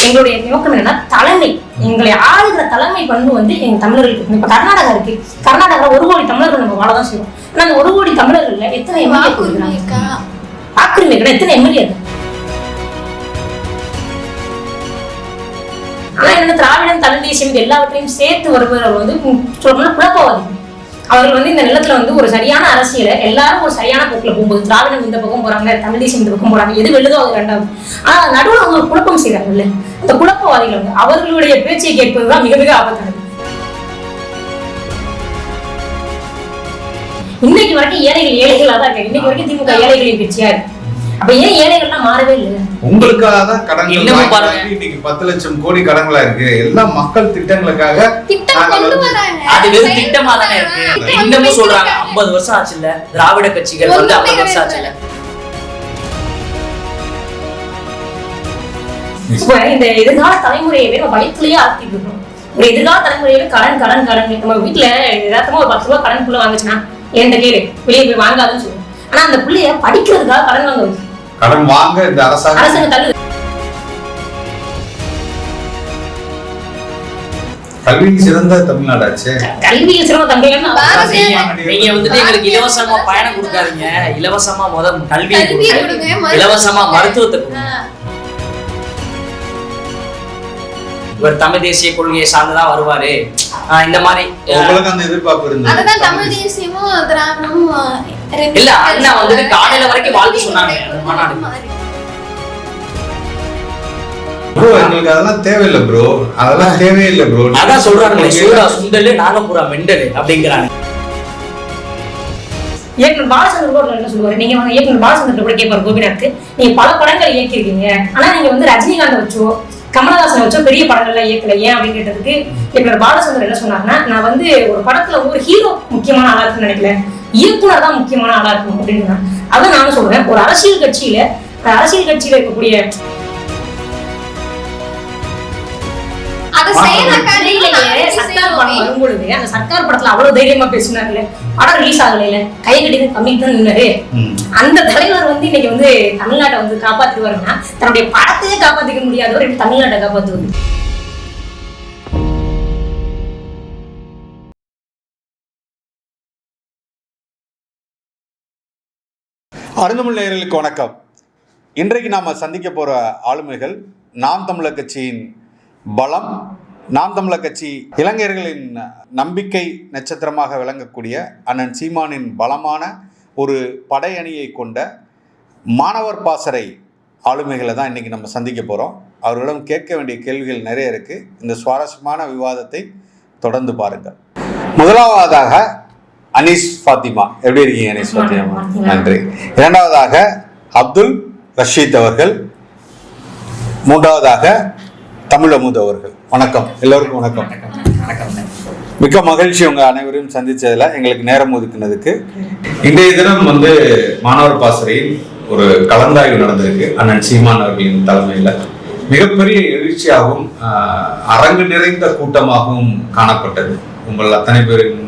எங்களுடைய நோக்கம் என்னன்னா தலைமை, எங்களை ஆளுகிற தலைமை பண்பு வந்து எங்க தமிழர்களுக்கு. இப்ப கர்நாடகா இருக்கு, கர்நாடகாவில் 1 கோடி தமிழர்கள் நம்ம வாழதான் செய்வோம். ஆனா அந்த 1 கோடி தமிழர்கள்ல எத்தனை வாக்குரிமை கிடையாது, எத்தனை எம்எல்ஏ? ஆனா என்ன திராவிடம் தமிழ் தேசியம் இது எல்லாவற்றையும் சேர்த்து வருபவர்கள் வந்து சொல்லணும்னா குழப்பவாதி. அவர்கள் வந்து இந்த நிலத்துல வந்து ஒரு சரியான அரசியலை எல்லாரும் ஒரு சரியான போக்குல போகும்போது திராவிடம் இந்த பக்கம் போறாங்க, தமிழ் தேசியம் இந்த பக்கம் போறாங்க, எது வெள்ளுதோ அது ரெண்டாவது. ஆனா நடுவில் அவங்க குழப்பம் செய்யறாங்கல்ல, அந்த குழப்பவாதிகள் வந்து அவர்களுடைய பேச்சை கேட்பதுதான் மிக மிக ஆபத்தானது. இன்னைக்கு வரைக்கும் ஏழைகளா தான் இருக்காங்க. இன்னைக்கு வரைக்கும் திமுக ஏழைகளின் கட்சியா இருக்கு. அப்ப ஏன் ஏழைகள்லாம் மாறவே இல்லை? உங்களுக்காக தான் கடன் இன்னைக்கு 10 லட்சம் கோடி கடன்களா இருக்கு. எல்லாம் மக்கள் திட்டங்களுக்காக. அது வெறும் திட்டமா தானே இருக்கு. இன்னமும் சொல்றாங்க 50 வருஷம் ஆச்சு இல்ல, திராவிட கட்சிகள் வந்து 50 வருஷம் ஆச்சு இல்ல. இந்த எதிர்கால தலைமுறையவே நம்ம பயத்திலேயே ஆக்கிட்டு இருக்கோம். ஒரு எதிர்கால தலைமுறையவே கடன் கடன் கடன். நம்ம வீட்டுல எதார்த்தமா ஒரு 10 ரூபாய் கடன் புள்ள வாங்குச்சுன்னா என்கிட்ட கேளு, வெளியே போய் வாங்காதுன்னு சொல்லுவோம். ஆனா அந்த பிள்ளைய படிக்கிறதுக்காக கடன் வாங்க வச்சு கடன் வாங்க இந்த அரசாங்கம் தள்ளு. கல்வியில் சிறந்த தமிழ்நாடாச்சு. கல்வியில் சிறந்த தமிழ்நாடு. நீங்க வந்துட்டு எங்களுக்கு இலவசமா பயணம் கொடுக்காதீங்க, இலவசமா கல்வி இலவசமா மருத்துவத்தை இவர் தமிழ் தேசிய கொள்கையை சார்ந்துதான் வருவாரு இந்த மாதிரி உங்களுக்கு அந்த எதிர்பார்ப்பு இருந்தது. அதுதான் தமிழ் தேசியமும் திராவிடமும் இல்ல அண்ணா வந்துட்டு காலையில வரைக்கும் வாழ்த்து சொன்னாங்க மாநாடு. ப்ரோ எங்களுக்கு அதெல்லாம் தேவையில்லை ப்ரோ, அதெல்லாம் தேவையில்லை ப்ரோ. அதான் சொல்றாங்களே சூடா சுண்டலு நாகபுரா மெண்டலு அப்படிங்கிறாங்க. இயக்குனர் பாலச்சந்தர் கூட என்ன சொல்லுவாரு, நீங்க வந்து இயக்குனர் பாலச்சந்தர் கூட கேட்பாரு கோபிநாத், நீங்க பல படங்கள் இயக்கிருக்கீங்க, ஆனா நீங்க வந்து ரஜினிகாந்த் வச்சோ கமலஹாசன் வச்சோ பெரிய படங்கள்லாம் இயக்கல ஏன் அப்படின்னு கேட்டதுக்கு இயக்குனர் பாலச்சந்தர் என்ன சொன்னாருன்னா, நான் வந்து ஒரு படத்துல ஒரு ஹீரோ முக்கியமான ஆளா இருக்குன்னு நினைக்கல, இயக்குனர் தான் முக்கியமான ஆளா இருக்கும் அப்படின்னு. அதான் நானும் சொல்றேன், ஒரு அரசியல் கட்சியில இருக்கக்கூடிய சர்க்கார் படம் வரும்பொழுது அந்த சர்க்கார் படத்துல அவ்வளவு தைரியமா பேசினார்ல, படம் ரிலீஸ் ஆகல கை கட்டி கம்மிட்டு தான் நின்னாரு. அந்த தலைவர் வந்து இன்னைக்கு வந்து தமிழ்நாட்டை வந்து காப்பாத்துவாருன்னா தன்னுடைய படத்தையே காப்பாத்திக்க முடியாதவர் எப்படி தமிழ்நாட்டை காப்பாத்துவது? அருந்தமிழ் நேயர்களுக்கு வணக்கம். இன்றைக்கு நாம சந்திக்க போற ஆளுமைகள் நாம் தமிழர் கட்சியின் பலம், நாம் தமிழர் கட்சி இளைஞர்களின் நம்பிக்கை நட்சத்திரமாக விளங்கக்கூடிய அண்ணன் சீமானின் பலமான ஒரு படையணியை கொண்ட மாணவர் பாசறை ஆளுமைகளை தான் இன்றைக்கி நம்ம சந்திக்க போகிறோம். அவர்களிடம் கேட்க வேண்டிய கேள்விகள் நிறைய இருக்குது. இந்த சுவாரஸ்யமான விவாதத்தை தொடர்ந்து பாருங்கள். முதலாவதாக அனீஸ் ஃபாத்திமா, எப்படி இருக்கீங்க அனீஸ் ஃபாத்திமா? நன்றி. இரண்டாவதாக அப்துல் ரஷீத் அவர்கள். மூன்றாவதாக தமிழமுது அவர்கள். வணக்கம், எல்லோருக்கும் வணக்கம். மிக்க மகிழ்ச்சி உங்க அனைவரையும் சந்திச்சதுல, எங்களுக்கு நேரம் ஒதுக்குனதுக்கு. இன்றைய தினம் வந்து மாணவர் பாசறையில் ஒரு கலந்தாய்வு நடந்திருக்கு. அண்ணன் சீமான் அவர்களின் தலைமையில் மிகப்பெரிய எழுச்சியாகவும் அரங்கு நிறைந்த கூட்டமாகவும் காணப்பட்டது. உங்கள் அத்தனை பேரின்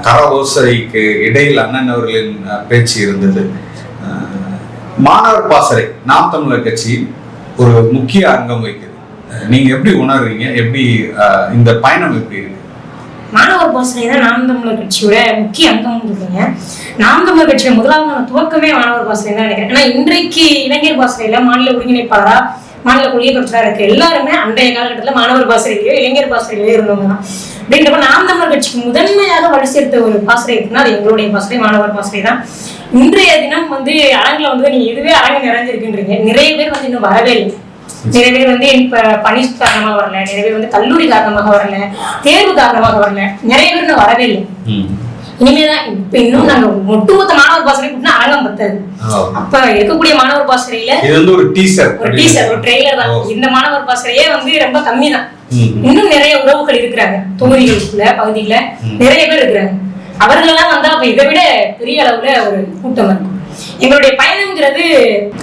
கரவோசைக்கு இடையில் அண்ணன் அவர்களின் பேச்சு இருந்தது. மாணவர் பாசறை நாம் தமிழர் கட்சியில் ஒரு முக்கிய அங்கம் வகிக்குது. நீங்க எப்படி உணர்றீங்க? எப்படி இந்த பயணம் எப்படி இருக்கு? மாணவர் பாசறை தான் நாம் தமிழர் கட்சியோட முக்கிய அங்கம் இருக்குங்க. நாம் தமிழர் கட்சியோட முதலாவது துவக்கமே மாணவர் பாசறை தான் நினைக்கிறேன். ஏன்னா இன்றைக்கு இளைஞர் பாசறையில மாநில ஒருங்கிணைப்பாளரா, மாநில கொள்கை கட்சியா இருக்கு எல்லாருமே அன்றைய காலகட்டத்தில் மாணவர் பாசறையிலேயோ இளைஞர் பாசறையிலேயோ இருந்தவங்க தான். அப்படின்றப்ப நாம் தமிழர் கட்சிக்கு முதன்மையாக வலு சேர்த்த ஒரு பாசறை இருக்குன்னா அது எங்களுடைய பாசறை, மாணவர் பாசறை தான். இன்றைய தினம் வந்து அரங்குல வந்து நீங்க இதுவே அரங்கு நிறைஞ்சிருக்குன்றீங்க. நிறைய பேர் வந்து இன்னும் வரவே இல்லை. நிறைய பேர் வந்து இப்ப பணி காரணமாக வரல, நிறைய பேர் வந்து கல்லூரி காரணமாக வரல, தேர்வு காரணமாக வரல, நிறைய பேர் இன்னும் வரவே இல்லை. இனிமேதான் இப்ப இன்னும் நாங்க ஒட்டுமொத்த மாணவர் பாசறை கூட்டினா அரங்கம் பத்தாது. அப்ப இருக்கக்கூடிய மாணவர் பாசறையில ஒரு டீசர் ஒரு ட்ரெய்லர் தான். இந்த மாணவர் பாசறையே வந்து ரொம்ப கம்மி தான். இன்னும் நிறைய உறவுகள் இருக்கிறாங்க தொகுதிகளுக்குள்ள, பகுதியில நிறைய பேர் இருக்கிறாங்க. அவர்களெல்லாம் வந்தா அப்ப இதை விட பெரிய அளவுல ஒரு கூட்டம் இருக்கும். எங்களுடைய பயணம்ங்கிறது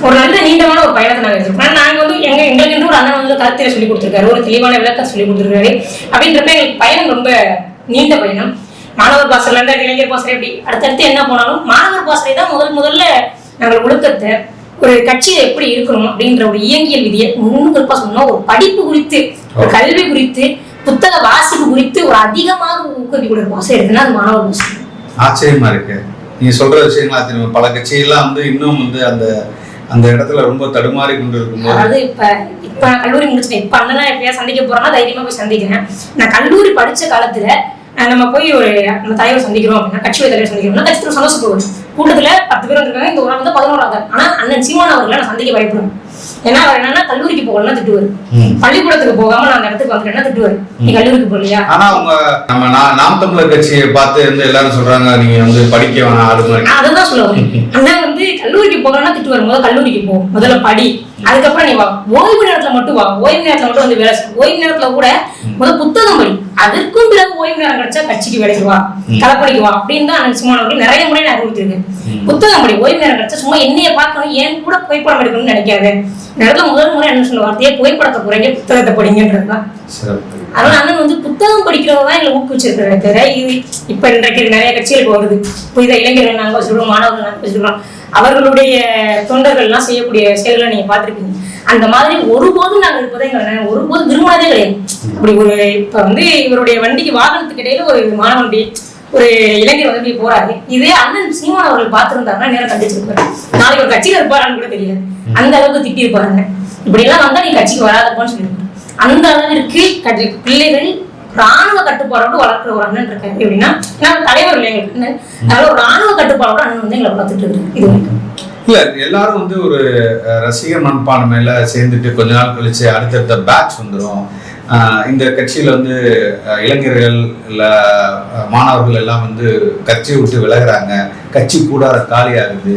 ஒரு நல்ல நீண்டமான ஒரு பயணத்தை நாங்கள் எடுத்துருக்கோம். நாங்கள் வந்து எங்களுக்கு ஒரு அண்ணன் வந்து கருத்தில சொல்லி கொடுத்துருக்காரு, ஒரு தெளிவான விளக்கம் சொல்லி கொடுத்துருக்காரு. அப்படின்றப்ப எங்களுக்கு பயணம் ரொம்ப நீண்ட பயணம். மாணவர் பாசறையில இருந்து இளைஞர் பாசறை எப்படி அடுத்தடுத்து என்ன போனாலும் மாணவர் பாசறை தான் முதல்ல நாங்கள் ஒழுக்கத்தை, ஒரு கட்சியில எப்படி இருக்கணும் அப்படின்ற ஒரு இயங்கியல் விதியை குறிப்பா சொன்னா ஒரு படிப்பு குறித்து, ஒரு கல்வி குறித்து, புத்தக வாசிப்பு குறித்து ஒரு அதிகமாக ஊக்குவிக்கூடிய பாசை இருக்குன்னா அது மாணவர் பாசை. ஆச்சரியமா இருக்கு நீங்க சொல்ற விஷயங்களா தெரியும். பல கட்சியெல்லாம் வந்து இன்னும் வந்து அந்த அந்த இடத்துல ரொம்ப தடுமாறி கொண்டு இருக்கும்போது, அதாவது இப்ப நான் கல்லூரி முடிச்சிட்டேன். இப்ப அண்ணனா எப்பயா சந்திக்க போறேன்னா தைரியமா போய் சந்திக்கிறேன். நான் கல்லூரி படிச்ச காலத்துல நம்ம போய் ஒரு நம்ம தலைவர் சந்திக்கிறோம் அப்படின்னா, கட்சியோட தலைவர் சந்திக்கிறோம்னா கட்சியில் சந்தோஷப்படுவோம். கூட்டத்துல 10 பேர் வந்திருக்காங்க, இந்த ஒரு ஆள் வந்து 11ஆவது. ஆனா அண்ணன் சீமான் அவர்களை நான் சந்திக்க பயப்படுவேன். ஏன்னா அவர் என்னன்னா கல்லூரிக்கு போகலன்னா திட்டுவாரு, பள்ளிக்கூடத்துக்கு போகாம நான் அந்த இடத்துக்கு வந்துட்டேன்னா திட்டுவாரு, நீ கல்லூரிக்கு போகலையா. ஆனா அவங்க நம்ம நாம் தமிழர் கட்சியை பார்த்து வந்து எல்லாரும் சொல்றாங்க நீங்க வந்து படிக்க வேணாம் ஆடு மாதிரி. அதுதான் சொல்லுவாங்க. அண்ணா வந்து கல்லூரிக்கு போகலன்னா திட்டுவாரு, முதல்ல கல்லூரிக்கு போ, முதல்ல படி, அதுக்கப்புறம் நீ வா, ஓய்வு நேரத்துல மட்டும் வா, ஓய்வு நேரத்துல மட்டும் வந்து வேலை செய், ஓய்வு நேரத்துல கூட முதல் புத்தகம் படி, அதற்கும் பிறகு ஓய்வு நேரம் கிடைச்சா கட்சிக்கு வேலைக்கு வா, களப்பணிக்கு வா அப்படின்னு தான் அண்ணன் சீமான் அவர்கள் நிறைய முறை நான் அறிவுறுத்திருக்கேன். புத்தகம் படி, ஓய்வு நேரம் கிடைச்சா சும்மா என்னைய பார்க்கணும், ஏன் கூட புகைப்படம் எடுக்கணும்னு நினைக்காது. இந்த இடத்துல முதல் முறை என்ன சொல்ல வார்த்தையே புகைப்படத்தை குறைங்க, புத்தகத்தை படிங்கன்றதுதான். அதனால அண்ணன் வந்து புத்தகம் படிக்கிறதான் எங்களை ஊக்குவிச்சிருக்கிறத தவிர, இது இப்ப இன்றைக்கு நிறைய கட்சிகளுக்கு வருது, புதிதாக இளைஞர்கள் நாங்க வச்சிருக்கோம், மாணவர்கள் நாங்க வச்சிருக்கோம், அவர்களுடைய தொண்டர்கள்லாம் செய்யக்கூடிய செயல்களை நீங்க பார்த்திருப்பீங்க. அந்த மாதிரி ஒருபோதும் நாங்கள் இருப்பதை எங்களை ஒருபோதும் விரும்பினதே கிடையாது. அப்படி ஒரு இப்ப வந்து இவருடைய வண்டிக்கு வாகனத்துக்கு இடையில ஒரு மாணவனுடைய ஒரு இளைஞர் வந்து இப்படி போறாரு, இதே அண்ணன் சீமான் அவர்கள் பார்த்திருந்தாருன்னா நேரம் கண்டிச்சிருப்பாரு, நாளைக்கு ஒரு கட்சியில இருப்பாரான்னு கூட தெரியாது, அந்த அளவுக்கு திட்டி இருப்பாருங்க. இப்படி எல்லாம் வந்தா நீ கட்சிக்கு வராதப்பான்னு சொல்லியிருப்பாரு. அந்த அளவிற்கு பிள்ளைகள் ராணுவ கட்டுப்பாடோடு வளர்க்கிற ஒரு அண்ணன் இருக்காரு. எப்படின்னா தலைவர் இல்லை எங்களுக்கு அண்ணன், அதனால ஒரு ராணுவ கட்டுப்பாடோட அண்ணன் வந்து எங்களை வளர்த்துட்டு இருக்காரு. இது வரைக்கும் இல்ல எல்லாரும் வந்து ஒரு ரசிகர் மனப்பான்மையில சேர்ந்துட்டு கொஞ்ச நாள் கழிச்சு அடுத்தடுத்த பேட்ச் வந்துடும். இந்த கட்சியில வந்து இளைஞர்கள் இல்ல மாணவர்கள் எல்லாம் வந்து கட்சியை விட்டு விலகுறாங்க, கட்சி கூடார காலி ஆகுது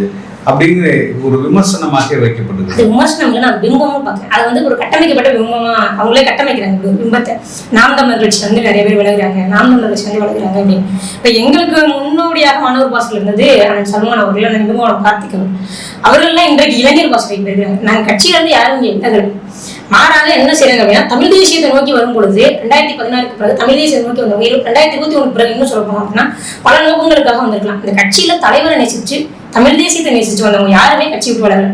அப்படிங்கிற ஒரு விமர்சனமாக வைக்கப்படுது. அது விமர்சனம் இல்லை, நான் பிம்பமும் பார்க்கிறேன். அது வந்து ஒரு கட்டமைக்கப்பட்ட பிம்பமா அவங்களே கட்டமைக்கிறாங்க ஒரு பிம்பத்தை. நாம் தமிழர் கட்சி வந்து நிறைய பேர் விலகுறாங்க, நாம் தமிழர் கட்சி வந்து விலகுறாங்க அப்படின்னு. இப்ப எங்களுக்கு முன்னோடியாக மாணவர் பாசல் இருந்தது அண்ணன் சல்மான் அவர்கள், அந்த நிபுணர் கார்த்திக் அவர்கள்லாம் இன்றைக்கு இளைஞர் பாசலுக்கு போயிருக்காங்க. நாங்க கட்சியில இருந்து யாரும் இங்கே இல்லை, மாறாக என்ன செய்யறாங்க அப்படின்னா தமிழ் தேசியத்தை நோக்கி வரும்பொழுது 2016க்கு பிறகு தமிழ் தேசியத்தை நோக்கி வந்தவங்க 2021 பிறகு இன்னும் சொல்ல போனோம் அப்படின்னா பல நோக்கங்களுக்காக வந்திருக்கலாம். இந்த கட்சியில தலைவரை நேசிச்சு தமிழ் தேசியத்தை நேசிச்சு வந்தவங்க யாருமே கட்சி விட்டு வளரல.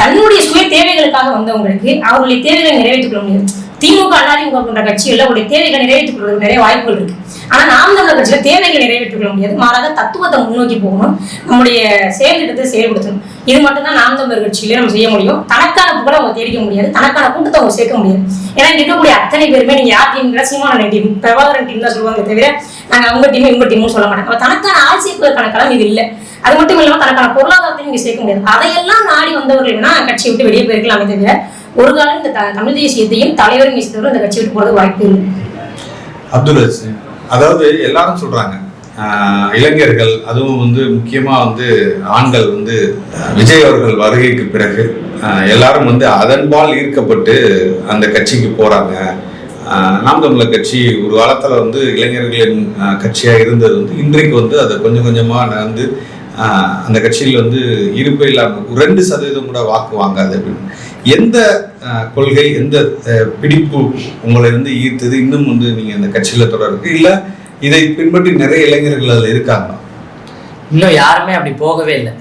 தன்னுடைய சுய தேவைகளுக்காக வந்தவங்களுக்கு அவர்களுடைய தேவைகளை நிறைவேற்றிக் கொள்ள முடியாது. திமுக அதிமுக போன்ற கட்சிகள் அவருடைய தேவைகளை நிறைவேற்றிக் கொள்வதற்கு நிறைய வாய்ப்புகள் இருக்கு. ஆனா நாம் தமிழர் கட்சியில தேவைகளை நிறைவேற்றிக் கொள்ள முடியாது, மாறாக தத்துவத்தை முன்னோக்கி போகணும், நம்முடைய செயல் திட்டத்தை செயல்படுத்தணும். இது மட்டும்தான் நாம் தமிழர் கட்சியில நம்ம செய்ய முடியும். தனக்கான புகழை அவங்க தேடிக்க முடியாது, தனக்கான கூட்டத்தை அவங்க சேர்க்க முடியாது. ஏன்னா இங்க இருக்கக்கூடிய அத்தனை பேருமே நீங்க யார் டீம், சீமான டீம், பிரபாகரன் டீம் தான் சொல்லுவாங்க தவிர நாங்க அவங்க டீம் இவங்க டீம்னு சொல்ல மாட்டாங்க. தனக்கான ஆள் சேர்ப்பதற்கான களம் இது இல்லை. அது மட்டும் இல்லாம தனக்கான பொருளாதாரத்தையும் இங்க சேர்க்க முடியாது. அதையெல்லாம் நாடி வந்தவர்கள்னா கட்சியை விட்டு வெளியே போயிருக்கலாமே தவிர ஒரு காலம் இந்த தமிழ் தேசியத்தையும் தலைவரும் நேசித்தவரும் இந்த கட்சி விட்டு போறது வாய்ப்பு இல்லை. அப்துல், அதாவது எல்லாரும் சொல்றாங்க இளைஞர்கள், அதுவும் வந்து முக்கியமா வந்து ஆண்கள் வந்து விஜய் அவர்கள் வருகைக்கு பிறகு எல்லாரும் வந்து அதன்பால் ஈர்க்கப்பட்டு அந்த கட்சிக்கு போறாங்க. நாம் தமிழர் கட்சி ஒரு காலத்துல வந்து இளைஞர்களின் கட்சியா இருந்தது வந்து இன்றைக்கு வந்து அதை கொஞ்சம் கொஞ்சமா நடந்து அந்த கட்சியில் வந்து இருப்பே இல்லாமல் 2% கூட வாக்கு வாங்காது அப்படின்னு. எந்த கொள்கை, எந்த பிடிப்பு உங்களை வந்து ஈர்த்தது? இன்னும் வந்து நீங்க அந்த கட்சியில தொடருக்கு இல்ல இதை பின்பற்றி நிறைய இளைஞர்கள் அதுல இருக்காங்க? இன்னும் யாருமே அப்படி போகவே இல்லை.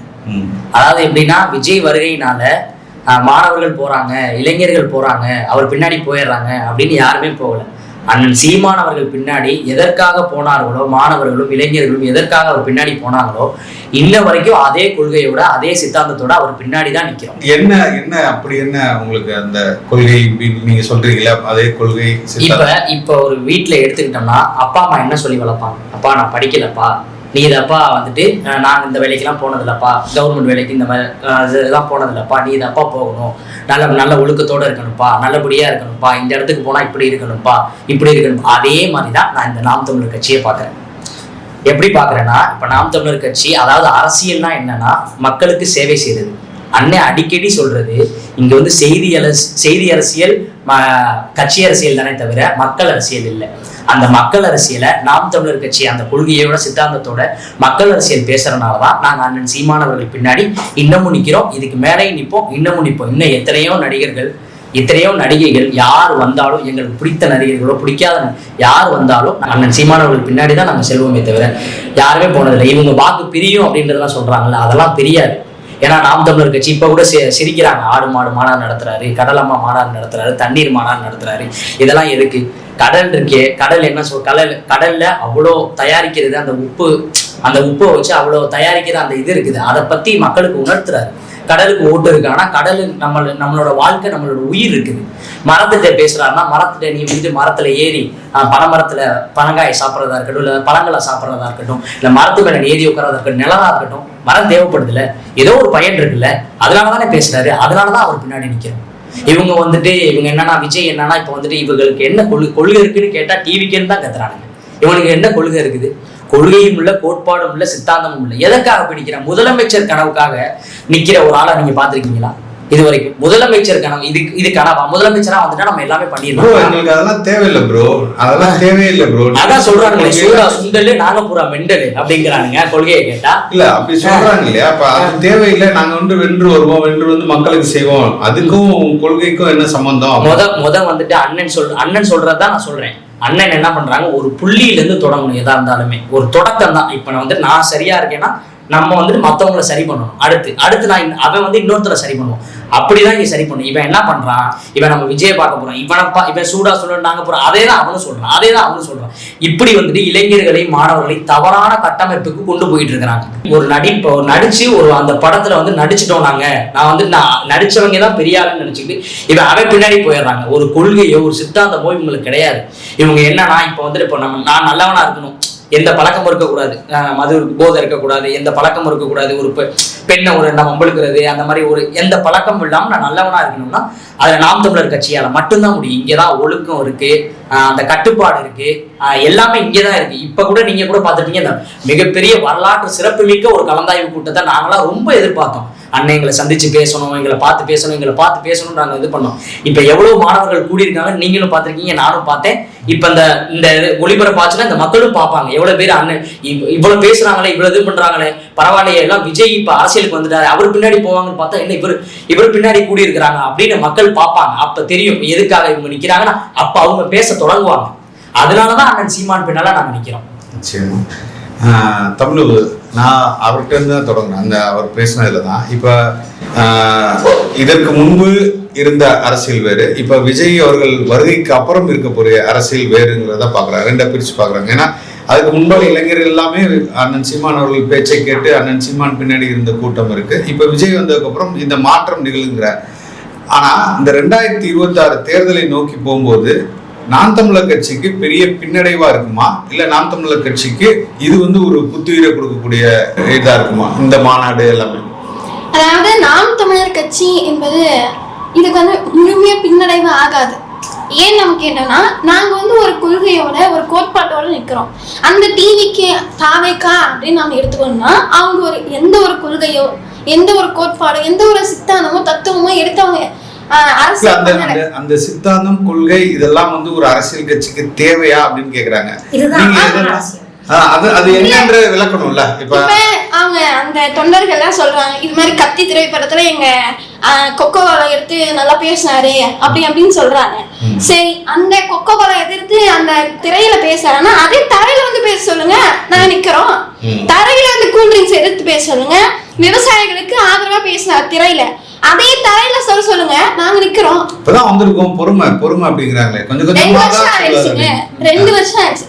அதாவது எப்படின்னா விஜய் வருகையினால மாணவர்கள் போறாங்க, இளைஞர்கள் போறாங்க, அவர் பின்னாடி போயிடுறாங்க அப்படின்னு யாருமே போகல. அண்ணன் சீமான் அவர்கள் பின்னாடி எதற்காக போனார்களோ, மாணவர்களும் இளைஞர்களும் எதற்காக அவர் பின்னாடி போனாங்களோ, இன்ன வரைக்கும் அதே கொள்கையோட அதே சித்தாந்தத்தோட அவர் பின்னாடி தான் நிக்கிறோம். என்ன அப்படி என்ன உங்களுக்கு அந்த கொள்கை நீங்க சொல்றீங்களா? அதே கொள்கை இப்ப ஒரு வீட்டுல எடுத்துக்கிட்டோம்னா அப்பா அம்மா என்ன சொல்லி வளர்ப்பாங்க? அப்பா நான் படிக்கலப்பா, நீ இதப்பா வந்துட்டு நான் இந்த வேலைக்கெல்லாம் போனதில்லப்பா, கவர்மெண்ட் வேலைக்கு இந்த மாதிரி இதெல்லாம் போனதில்லப்பா, நீ இதப்பா போகணும், நல்ல ஒழுக்கத்தோடு இருக்கணும்ப்பா, நல்லபடியாக இருக்கணும்ப்பா, இந்த இடத்துக்கு போனால் இப்படி இருக்கணும்ப்பா, இப்படி இருக்கணும். அதே மாதிரி தான் நான் இந்த நாம் தமிழர் கட்சியை பார்க்குறேன். எப்படி பார்க்குறேன்னா, இப்போ நாம் தமிழர் கட்சி அதாவது அரசியல்னா என்னன்னா மக்களுக்கு சேவை செய்கிறது. அண்ணன் அடிக்கடி சொல்றது இங்கே வந்து செய்தி அரசியல் கட்சி அரசியல் தானே தவிர மக்கள் அரசியல் இல்லை. அந்த மக்கள் அரசியலை நாம் தமிழர் கட்சி அந்த கொள்கையோட சித்தாந்தத்தோட மக்கள் அரசியல் பேசுறதுனால தான் நாங்கள் அண்ணன் சீமானவர்கள் பின்னாடி இன்னமும் நிற்கிறோம், இதுக்கு மேலே நிற்போம், இன்னமும் நிற்போம். இன்னும் எத்தனையோ நடிகர்கள், எத்தனையோ நடிகைகள், யார் வந்தாலும் எங்களுக்கு பிடித்த நடிகர்களோ பிடிக்காத யார் வந்தாலும் அண்ணன் சீமானவர்கள் பின்னாடி தான் நாங்கள் செல்வோமே தவிர யாருமே போனதில்லை. இவங்க வாக்கு பிரியும் அப்படின்றதெல்லாம் சொல்றாங்கல்ல, அதெல்லாம் பிரியாது. ஏன்னா நாம் தமிழர் கட்சி இப்ப கூட சிரிக்கிறாங்க, ஆடு மாடு மாநாடு நடத்துறாரு, கடலம்மா மாநாடு நடத்துறாரு, தண்ணீர் மாநாடு நடத்துறாரு. இதெல்லாம் எதுக்கு? கடல் இருக்கே, கடல் என்ன கடல்ல அவ்வளோ தயாரிக்கிறது, அந்த உப்பை வச்சு அவ்வளோ தயாரிக்கிற அந்த இது இருக்குது, அதை பத்தி மக்களுக்கு உணர்த்துறாரு. கடலுக்கு ஓட்டு இருக்கு, ஆனா கடல் நம்மளோட வாழ்க்கை, நம்மளோட உயிர் இருக்குது. மரத்திட்ட பேசுறாருன்னா மரத்திட்ட நீ வந்து மரத்துல ஏறி பனைமரத்துல பனங்காயை சாப்பிட்றதா இருக்கட்டும், இல்ல பழங்களை சாப்பிட்றதா இருக்கட்டும், இல்ல மரத்து மேல ஏறி உட்காரதா இருக்கட்டும், நிலவா இருக்கட்டும், மரம் தேவைப்படுதுல, ஏதோ ஒரு பயன் இருக்குல்ல, அதனாலதானே பேசுறாரு, அதனாலதான் அவர் பின்னாடி நிக்கிறோம். இவங்க வந்துட்டு இவங்க என்னன்னா விஜய் என்னன்னா இப்ப வந்துட்டு இவங்களுக்கு என்ன கொள்கை இருக்குன்னு கேட்டா டிவிக்குன்னு தான் கத்துறானுங்க. இவனுக்கு என்ன கொள்கை இருக்குது? கொள்கையும் இல்ல, கோட்பாடும் இல்ல, சித்தாந்தமும் இல்லை. எதற்காக பிடிக்கிறேன்? முதலமைச்சர் கனவுக்காக நிக்கிற ஒரு ஆளை நீங்க பாத்திருக்கீங்களா இது வரைக்கும்? முதலமைச்சர் கனவு இது கனவா? முதலமைச்சரா வந்துட்டா நம்ம எல்லாமே பண்ணிடலாம். எங்களுக்கு அதெல்லாம் தேவையில்லை ப்ரோ, அதெல்லாம் தேவையில்லை ப்ரோ. அதான் சொல்றாங்களே, சூடா சுண்டலு நாகபுரா மெண்டலு அப்படிங்கிறானுங்க கொள்கையை கேட்டா. இல்ல அப்படி சொல்றாங்க இல்லையா? அப்ப அது தேவையில்லை, நாங்க வந்து வென்று வருவோம், வென்று வந்து மக்களுக்கு செய்வோம், அதுக்கும் கொள்கைக்கும் என்ன சம்பந்தம்? முத வந்துட்டு அண்ணன் சொல்றதுதான் நான் சொல்றேன். அண்ணன் என்ன பண்றாங்க, ஒரு புள்ளியில இருந்து தொடங்கணும். எதா இருந்தாலுமே ஒரு தொடக்கம் தான். இப்ப நான் வந்து நான் சரியா இருக்கேன்னா நம்ம வந்துட்டு மற்றவங்களை சரி பண்ணணும். அடுத்து நான் அவன் வந்து இன்னொருத்தரை சரி பண்ணுவோம். அப்படிதான் இங்க சரி பண்ணும். இவன் என்ன பண்றான், இவன் நம்ம விஜய் பார்க்க போறான், இவன் சூடா சொல்லுறாங்க போறான், அதே தான் அவனும் சொல்றான். இப்படி வந்துட்டு இளைஞர்களை மாணவர்களை தவறான கட்டமைப்புக்கு கொண்டு போயிட்டு இருக்கிறாங்க. ஒரு நடிச்சு அந்த படத்துல வந்து நடிச்சிட்டோம் நான் நடிச்சவங்க தான் பெரிய ஆளுன்னு நினைச்சுக்கிட்டு இவன் அவன் பின்னாடி போயிடுறாங்க. ஒரு கொள்கையோ ஒரு சித்தாந்தமோ இவங்களுக்கு கிடையாது. இவங்க என்னன்னா இப்ப வந்துட்டு நான் நல்லவனா இருக்கணும், எந்த பழக்கம் இருக்கக்கூடாது, மது போதை இருக்கக்கூடாது, எந்த பழக்கம் இருக்கக்கூடாது, ஒரு பெண்ணை ஒரு நம்ம அம்பளுக்கிறது, அந்த மாதிரி ஒரு எந்த பழக்கம் இல்லாம நான் நல்லவனா இருக்கணும்னா அதுல நாம் தமிழர் கட்சியால மட்டும்தான் முடியும். இங்கதான் ஒழுக்கம் இருக்கு, அந்த கட்டுப்பாடு இருக்கு, எல்லாமே இங்கதான் இருக்கு. இப்ப கூட நீங்க கூட பாத்துட்டீங்க, இந்த மிகப்பெரிய வரலாற்று சிறப்புமிக்க ஒரு கலந்தாய்வு கூட்டத்தை நாங்களாம் ரொம்ப எதிர்பார்த்தோம். அண்ணன் எங்களை சந்திச்சு பேசணும், எங்களை பார்த்து பேசணும் நாங்க இது பண்ணோம். இப்ப எவ்வளவு மாணவர்கள் கூடியிருக்காங்க, நீங்களும் பார்த்திருக்கீங்க, நானும் பார்த்தேன். இப்ப இந்த ஒளிபரப்பாச்சுன்னா இந்த மக்களும் பார்ப்பாங்க, எவ்வளவு பேர் அண்ணன் இவ்வளவு பேசுறாங்களே, இவ்வளவு இது பண்றாங்களே, பரவாயில்லையே, எல்லாம் விஜய் இப்ப அரசியலுக்கு வந்துட்டாரு, அவர் பின்னாடி போவாங்கன்னு பார்த்தா என்ன இவர் பின்னாடி கூடி இருக்கிறாங்க அப்படின்னு மக்கள் பார்ப்பாங்க. அப்ப தெரியும் எதுக்காக இவங்க நிக்கிறாங்கன்னா, அப்ப அவங்க பேச தொடங்குவாங்க. அதனாலதான் அண்ணன் சீமான் பின்னால நாங்க நிக்கிறோம். தமிழ் நான் அவர்கிட்ட இருந்து தான் தொடங்கினேன், அவர் பேசினதுல தான். இப்போ இதற்கு முன்பு இருந்த அரசியல் வேறு, இப்போ விஜய் அவர்கள் வருகைக்கு அப்புறம் இருக்கக்கூடிய அரசியல் வேறுங்கிறத பார்க்குறாங்க, ரெண்டா பிரித்து பார்க்குறாங்க. ஏன்னா அதுக்கு முன்பாக இளைஞர்கள் எல்லாமே அண்ணன் சீமான் அவர்கள் பேச்சை கேட்டு அண்ணன் சீமான் பின்னாடி இருந்த கூட்டம் இருக்கு. இப்போ விஜய் வந்ததுக்கப்புறம் இந்த மாற்றம் நிகழுங்கிறார். ஆனால் இந்த 2026 தேர்தலை நோக்கி போகும்போது நாம் தமிழர் கட்சிக்கு பெரிய பின்னடைவா இருக்குமா, இல்ல நாம் தமிழர் கட்சிக்கு இது வந்து ஒரு புத்துயிரை கொடுக்கக்கூடிய இதா இருக்குமா இந்த மாநாடு எல்லாமே? அதாவது நாம் தமிழர் கட்சி என்பது இதுக்கு வந்து முழுமையா பின்னடைவு ஆகாது. ஏன் நம்ம கேட்டோம்னா, நாங்க வந்து ஒரு கொள்கையோட ஒரு கோட்பாட்டோட நிக்கிறோம். அந்த டிவிக்கு தாவேக்கா அப்படின்னு நாம எடுத்துக்கணும்னா அவங்க எந்த ஒரு கொள்கையோ, எந்த ஒரு கோட்பாடோ, எந்த ஒரு சித்தாந்தமோ தத்துவமோ எடுத்தவங்க அந்த சித்தாந்தம், கொள்கை இதெல்லாம் வந்து ஒரு அரசியல் கட்சிக்கு தேவையா அப்படின்னு கேக்குறாங்க. அது என்னன்ற விளக்கணும்ல. இப்ப அவங்க அந்த தொண்டர்கள் எல்லாம் சொல்றாங்க, இது மாதிரி கத்தி திரைப்படத்துல எங்க கொக்கோவாலை எடுத்து நல்லா பேசினாரு அப்படின்னு சொல்றாங்க. சரி, அந்த கொக்கோவாலை எதிர்த்து அந்த திரையில பேசுறாங்கன்னா அதே தரையில வந்து பேச சொல்லுங்க, நாங்க நிக்கிறோம். தரையில வந்து கூல்ட்ரிங்க்ஸ் எதிர்த்து பேச சொல்லுங்க, விவசாயிகளுக்கு ஆதரவா பேசினார் திரையில, அதே தரையில சொல்லுங்க, நாங்க நிக்கிறோம். இப்பதான் வந்திருக்கோம், பொறுமை அப்படிங்கிறாங்களே. கொஞ்சம் 2 வருஷம் ஆயிடுச்சுங்க.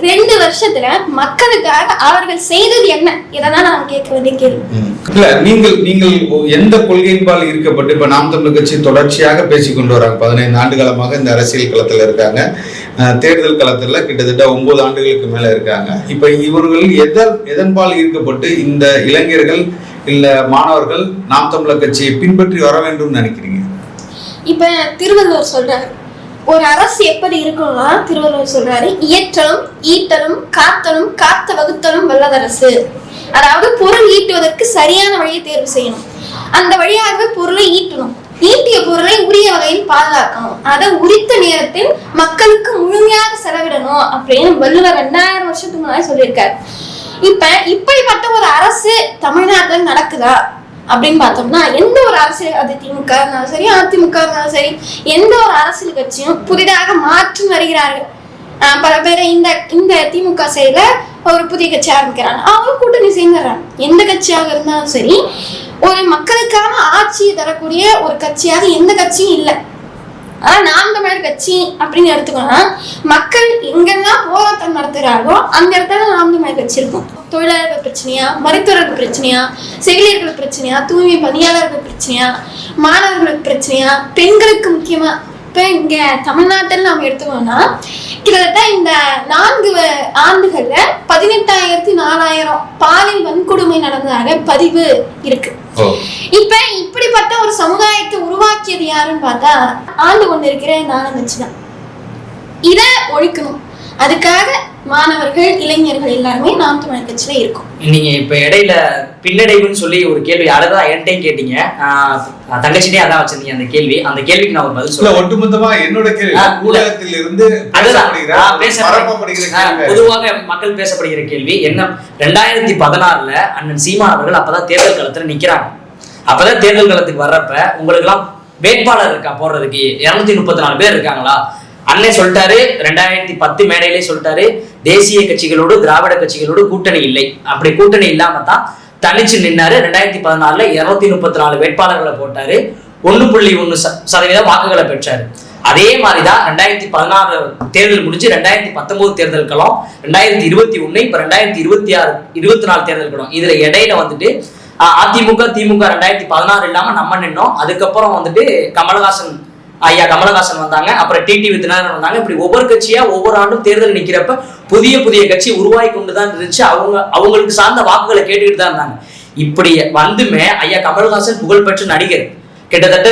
2 வருஷத்துல மக்களுக்காக அவர்கள் செய்தது என்ன, இதெல்லாம் நான் கேட்க வேண்டிய கேள்வி. இல்ல, நீங்கள் எந்த கொள்கையின்பால் ஈர்க்கப்பட்டு இப்ப நாம் தமிழர் கட்சி தொடர்ச்சியாக பேசிக்கொண்டு வராங்க. 15 ஆண்டு காலமாக இந்த அரசியல் களத்துல இருக்காங்க, தேர்தல் களத்துல கிட்டத்தட்ட 9 ஆண்டுகளுக்கு மேல இருக்காங்க. இப்ப இவர்கள் எதன்பால் ஈர்க்கப்பட்டு இந்த இளைஞர்கள் இல்ல மாணவர்கள் நாம் தமிழர் கட்சியை பின்பற்றி வர வேண்டும் நினைக்கிறீங்க? இப்ப திருவள்ளுவர் சொல்றாரு, ஒரு அரசு எப்படி இருக்கணும்னா, திருவள்ளுவர் சொல்றாரு, இயற்றலும் ஈட்டலும் காத்தலும் காத்த வகுத்தலும் வல்லதரசு. அதாவது பொருள் ஈட்டுவதற்கு சரியான வழியை தேர்வு செய்யணும், அந்த வழியாகவே பொருளை ஈட்டணும், ஈட்டிய பொருளை உரிய வகையில் பாதுகாக்கணும், அதை உரித்த நேரத்தில் மக்களுக்கு முழுமையாக செலவிடணும் அப்படின்னு வள்ளுவர் 2000 வருஷத்துக்கு முன்னாடி சொல்லியிருக்காரு. இப்ப இப்படிப்பட்ட ஒரு அரசு தமிழ்நாட்டில் நடக்குதா அப்படின்னு பார்த்தோம்னா, எந்த ஒரு அரசியல், அது திமுக இருந்தாலும் சரி, அதிமுக இருந்தாலும் சரி, எந்த ஒரு அரசியல் கட்சியும் புதிதாக மாற்றி வருகிறார்கள். பல பேர் இந்த திமுக சைடுல ஒரு புதிய கட்சி ஆரம்பிக்கிறாங்க, அவங்களும் கூட்டணி சேர்ந்துடுறாங்க. எந்த கட்சியாக இருந்தாலும் சரி, ஒரு மக்களுக்கான ஆட்சியை தரக்கூடிய ஒரு கட்சியாக எந்த கட்சியும் இல்லை. ஆனா நாம் தமிழர் கட்சி அப்படின்னு எடுத்துக்கோன்னா, மக்கள் எங்கெல்லாம் போராட்டம் நடத்துறாங்களோ அந்த இடத்துல நாம் தமிழர் கட்சி இருக்கும். தொழிலாளர்கள் பிரச்சனையா, மருத்துவர்கள் பிரச்சனையா, செவிலியர்கள் பிரச்சனையா, தூய்மை பணியாளர்கள் பிரச்சனையா, மாணவர்களுக்கு பிரச்சனையா, பெண்களுக்கு முக்கியமா. இப்ப இங்க தமிழ்நாட்டில் நாம் எடுத்துக்கோன்னா, கிட்டத்தட்ட இந்த 4 ஆண்டுகள்ல 18,000 பாலியல் வன்கொடுமை நடந்ததாக பதிவு இருக்கு. இப்ப இப்படிப்பட்ட ஒரு சமுதாயத்தை உருவாக்கியது யாருன்னு பார்த்தா ஆண்டு கொண்டு இருக்கிற இந்த ஆளுங்கட்சி தான். இத ஒழிக்கணும். அதுக்காக மாணவர்கள், இளைஞர்கள் எல்லாருமே நாம் தமிழர் கட்சியில இருக்கும். நீங்க இப்ப இடையில பின்னடைவுன்னு சொல்லி ஒரு கேள்வி அழகா என்கிட்ட கேட்டீங்க, தங்கச்சிட்டே அதான் வச்சிருந்தீங்க அந்த கேள்வி. அந்த கேள்விக்கு நான் ஒரு பதில் சொல்ல. ஒட்டுமொத்தமா என்னோட கேள்வி ஊடகத்தில் இருந்து பொதுவாக மக்கள் பேசப்படுகிற கேள்வி என்ன, 2016 அண்ணன் சீமான் அவர்கள் அப்பதான் தேர்தல் களத்துல நிக்கிறாங்க. அப்பதான் தேர்தல் களத்துக்கு வர்றப்ப உங்களுக்கு எல்லாம் வேட்பாளர் இருக்கா போடுறதுக்கு, 234 பேர் இருக்காங்களா? அண்ணன் சொல்லிட்டாரு 2010 மேடையிலே சொல்லிட்டாரு, தேசிய கட்சிகளோடு திராவிட கட்சிகளோடு கூட்டணி இல்லை. அப்படி கூட்டணி இல்லாம தான் தனிச்சு நின்னாரு. 2014 234 வேட்பாளர்களை போட்டாரு, 1.1% வாக்குகளை பெற்றாரு. அதே மாதிரிதான் 2016 தேர்தல் முடிஞ்சு 2019 தேர்தல் களம், 2021, இப்ப 2026, 24 தேர்தல் களம். இதுல இடையில வந்துட்டு அதிமுக திமுக 2016 இல்லாம நம்ம நின்னோம். அதுக்கப்புறம் வந்துட்டு கமலஹாசன் வந்தாங்க, அப்புறம் டிடிவி தினகரன் வந்தாங்க. இப்படி ஒவ்வொரு கட்சியா ஒவ்வொரு ஆண்டும் தேர்தல் நிக்கிறப்ப புதிய கட்சி உருவாகி கொண்டுதான் இருந்துச்சு. அவங்களுக்கு சார்ந்த வாக்குகளை கேட்டுக்கிட்டு தான் இருந்தாங்க. இப்படி வந்துமே கமலஹாசன் புகழ்பெற்ற நடிகர், கிட்டத்தட்ட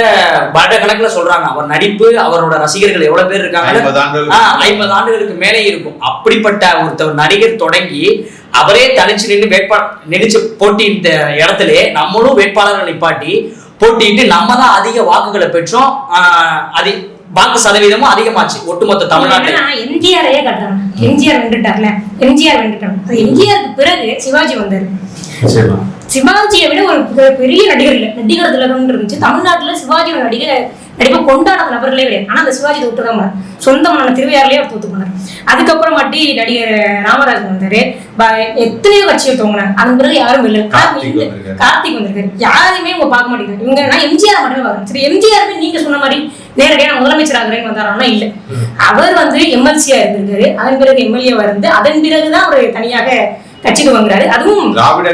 வருடக்கணக்கில் சொல்றாங்க. அவர் நடிப்பு, அவரோட ரசிகர்கள் எவ்வளவு பேர் இருக்காங்க, 50 ஆண்டுகளுக்கு மேலே இருக்கும். அப்படிப்பட்ட ஒருத்தர் நடிகர் தொடங்கி அவரே தனிச்சு நின்று போட்டியிட்ட இடத்துல நம்மளும் வேட்பாளர்கள் நிப்பாட்டி போட்டிட்டு நம்ம தான் அதிக வாக்குகளை பெற்றோம். வாக்கு சதவீதமும் அதிகமாச்சு ஒட்டுமொத்த தமிழ்நாட்டில். எம்ஜிஆரையே கட்டுறாங்க. எம்ஜிஆர் வென்றுட்டார்ல, எம்ஜிஆர் வென்றுட்டாங்க. எம்ஜிஆருக்கு பிறகு சிவாஜி வந்தாரு. சிவாஜியை விட ஒரு பெரிய நடிகர் இல்லை, நடிகர் திலகம் இருந்துச்சு தமிழ்நாட்டுல. சிவாஜியோட நடிப்பை கொண்டாடாத நபர்களே கிடையாது. ஆனா அந்த சிவாஜி விட்டுதான் சொந்தமான திருவையாறுலயே அவர் தோத்து போனார். அதுக்கப்புறம் மாட்டி நடிகர் ராமராஜ் வந்தாரு, எத்தனையோ கட்சியை தோங்கினாங்க. அதன் பிறகு யாரும் இல்லை. கார்த்திக் வந்திருக்காரு, யாரையுமே இவங்க பார்க்க மாட்டேங்கிறாங்க. இவங்க எம்ஜிஆர் மட்டுமே பார்க்கணும். சரி, எம்ஜிஆருமே நீங்க சொன்ன மாதிரி நேரடியாக முதலமைச்சர் ஆகிறேன்னு வந்தாரான்னா இல்ல, அவர் எம்எல்சியா இருந்திருக்காரு. அதன் பிறகு எம்எல்ஏவா இருந்து அதன் பிறகுதான் அவர் தனியாக கட்சிக்கு வாங்குறாரு. அதுவும் திராவிட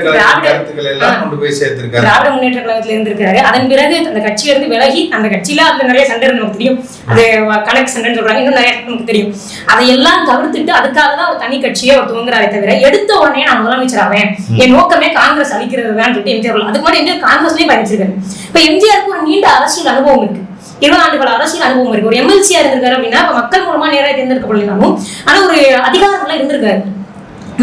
முன்னேற்ற கழகத்துல இருந்திருக்காரு. அதன் பிறகு அந்த கட்சியில இருந்து விலகி, அந்த கட்சியில அதுல நிறைய சண்டை நமக்கு தெரியும், அது கணக்கு சண்டைன்னு சொல்றாங்க, இன்னும் நிறைய நமக்கு தெரியும். அதையெல்லாம் தவிர்த்துட்டு அதுக்காக தான் ஒரு தனி கட்சியை அவர் துவங்குறாரே தவிர, எடுத்த உடனே நான் முதலமைச்சர் ஆவேன், என் நோக்கமே காங்கிரஸ் அழிக்கிறது தான் சொல்லிட்டு எம்ஜிஆர். அதுக்கு முன்னாடி எம்ஜிஆர் காங்கிரஸ்லயும் பயணிச்சிருக்காரு. இப்ப எம்ஜிஆருக்கு ஒரு நீண்ட அரசியல் அனுபவம் இருக்கு, 20 ஆண்டுகள் அரசியல் அனுபவம் இருக்கு. ஒரு எம்எல்சியா இருந்திருக்காரு அப்படின்னா மக்கள் மூலமா நேராக தேர்ந்தெடுக்கப்படலாம். ஆனா ஒரு அதிகாரத்துல இருந்திருக்காரு,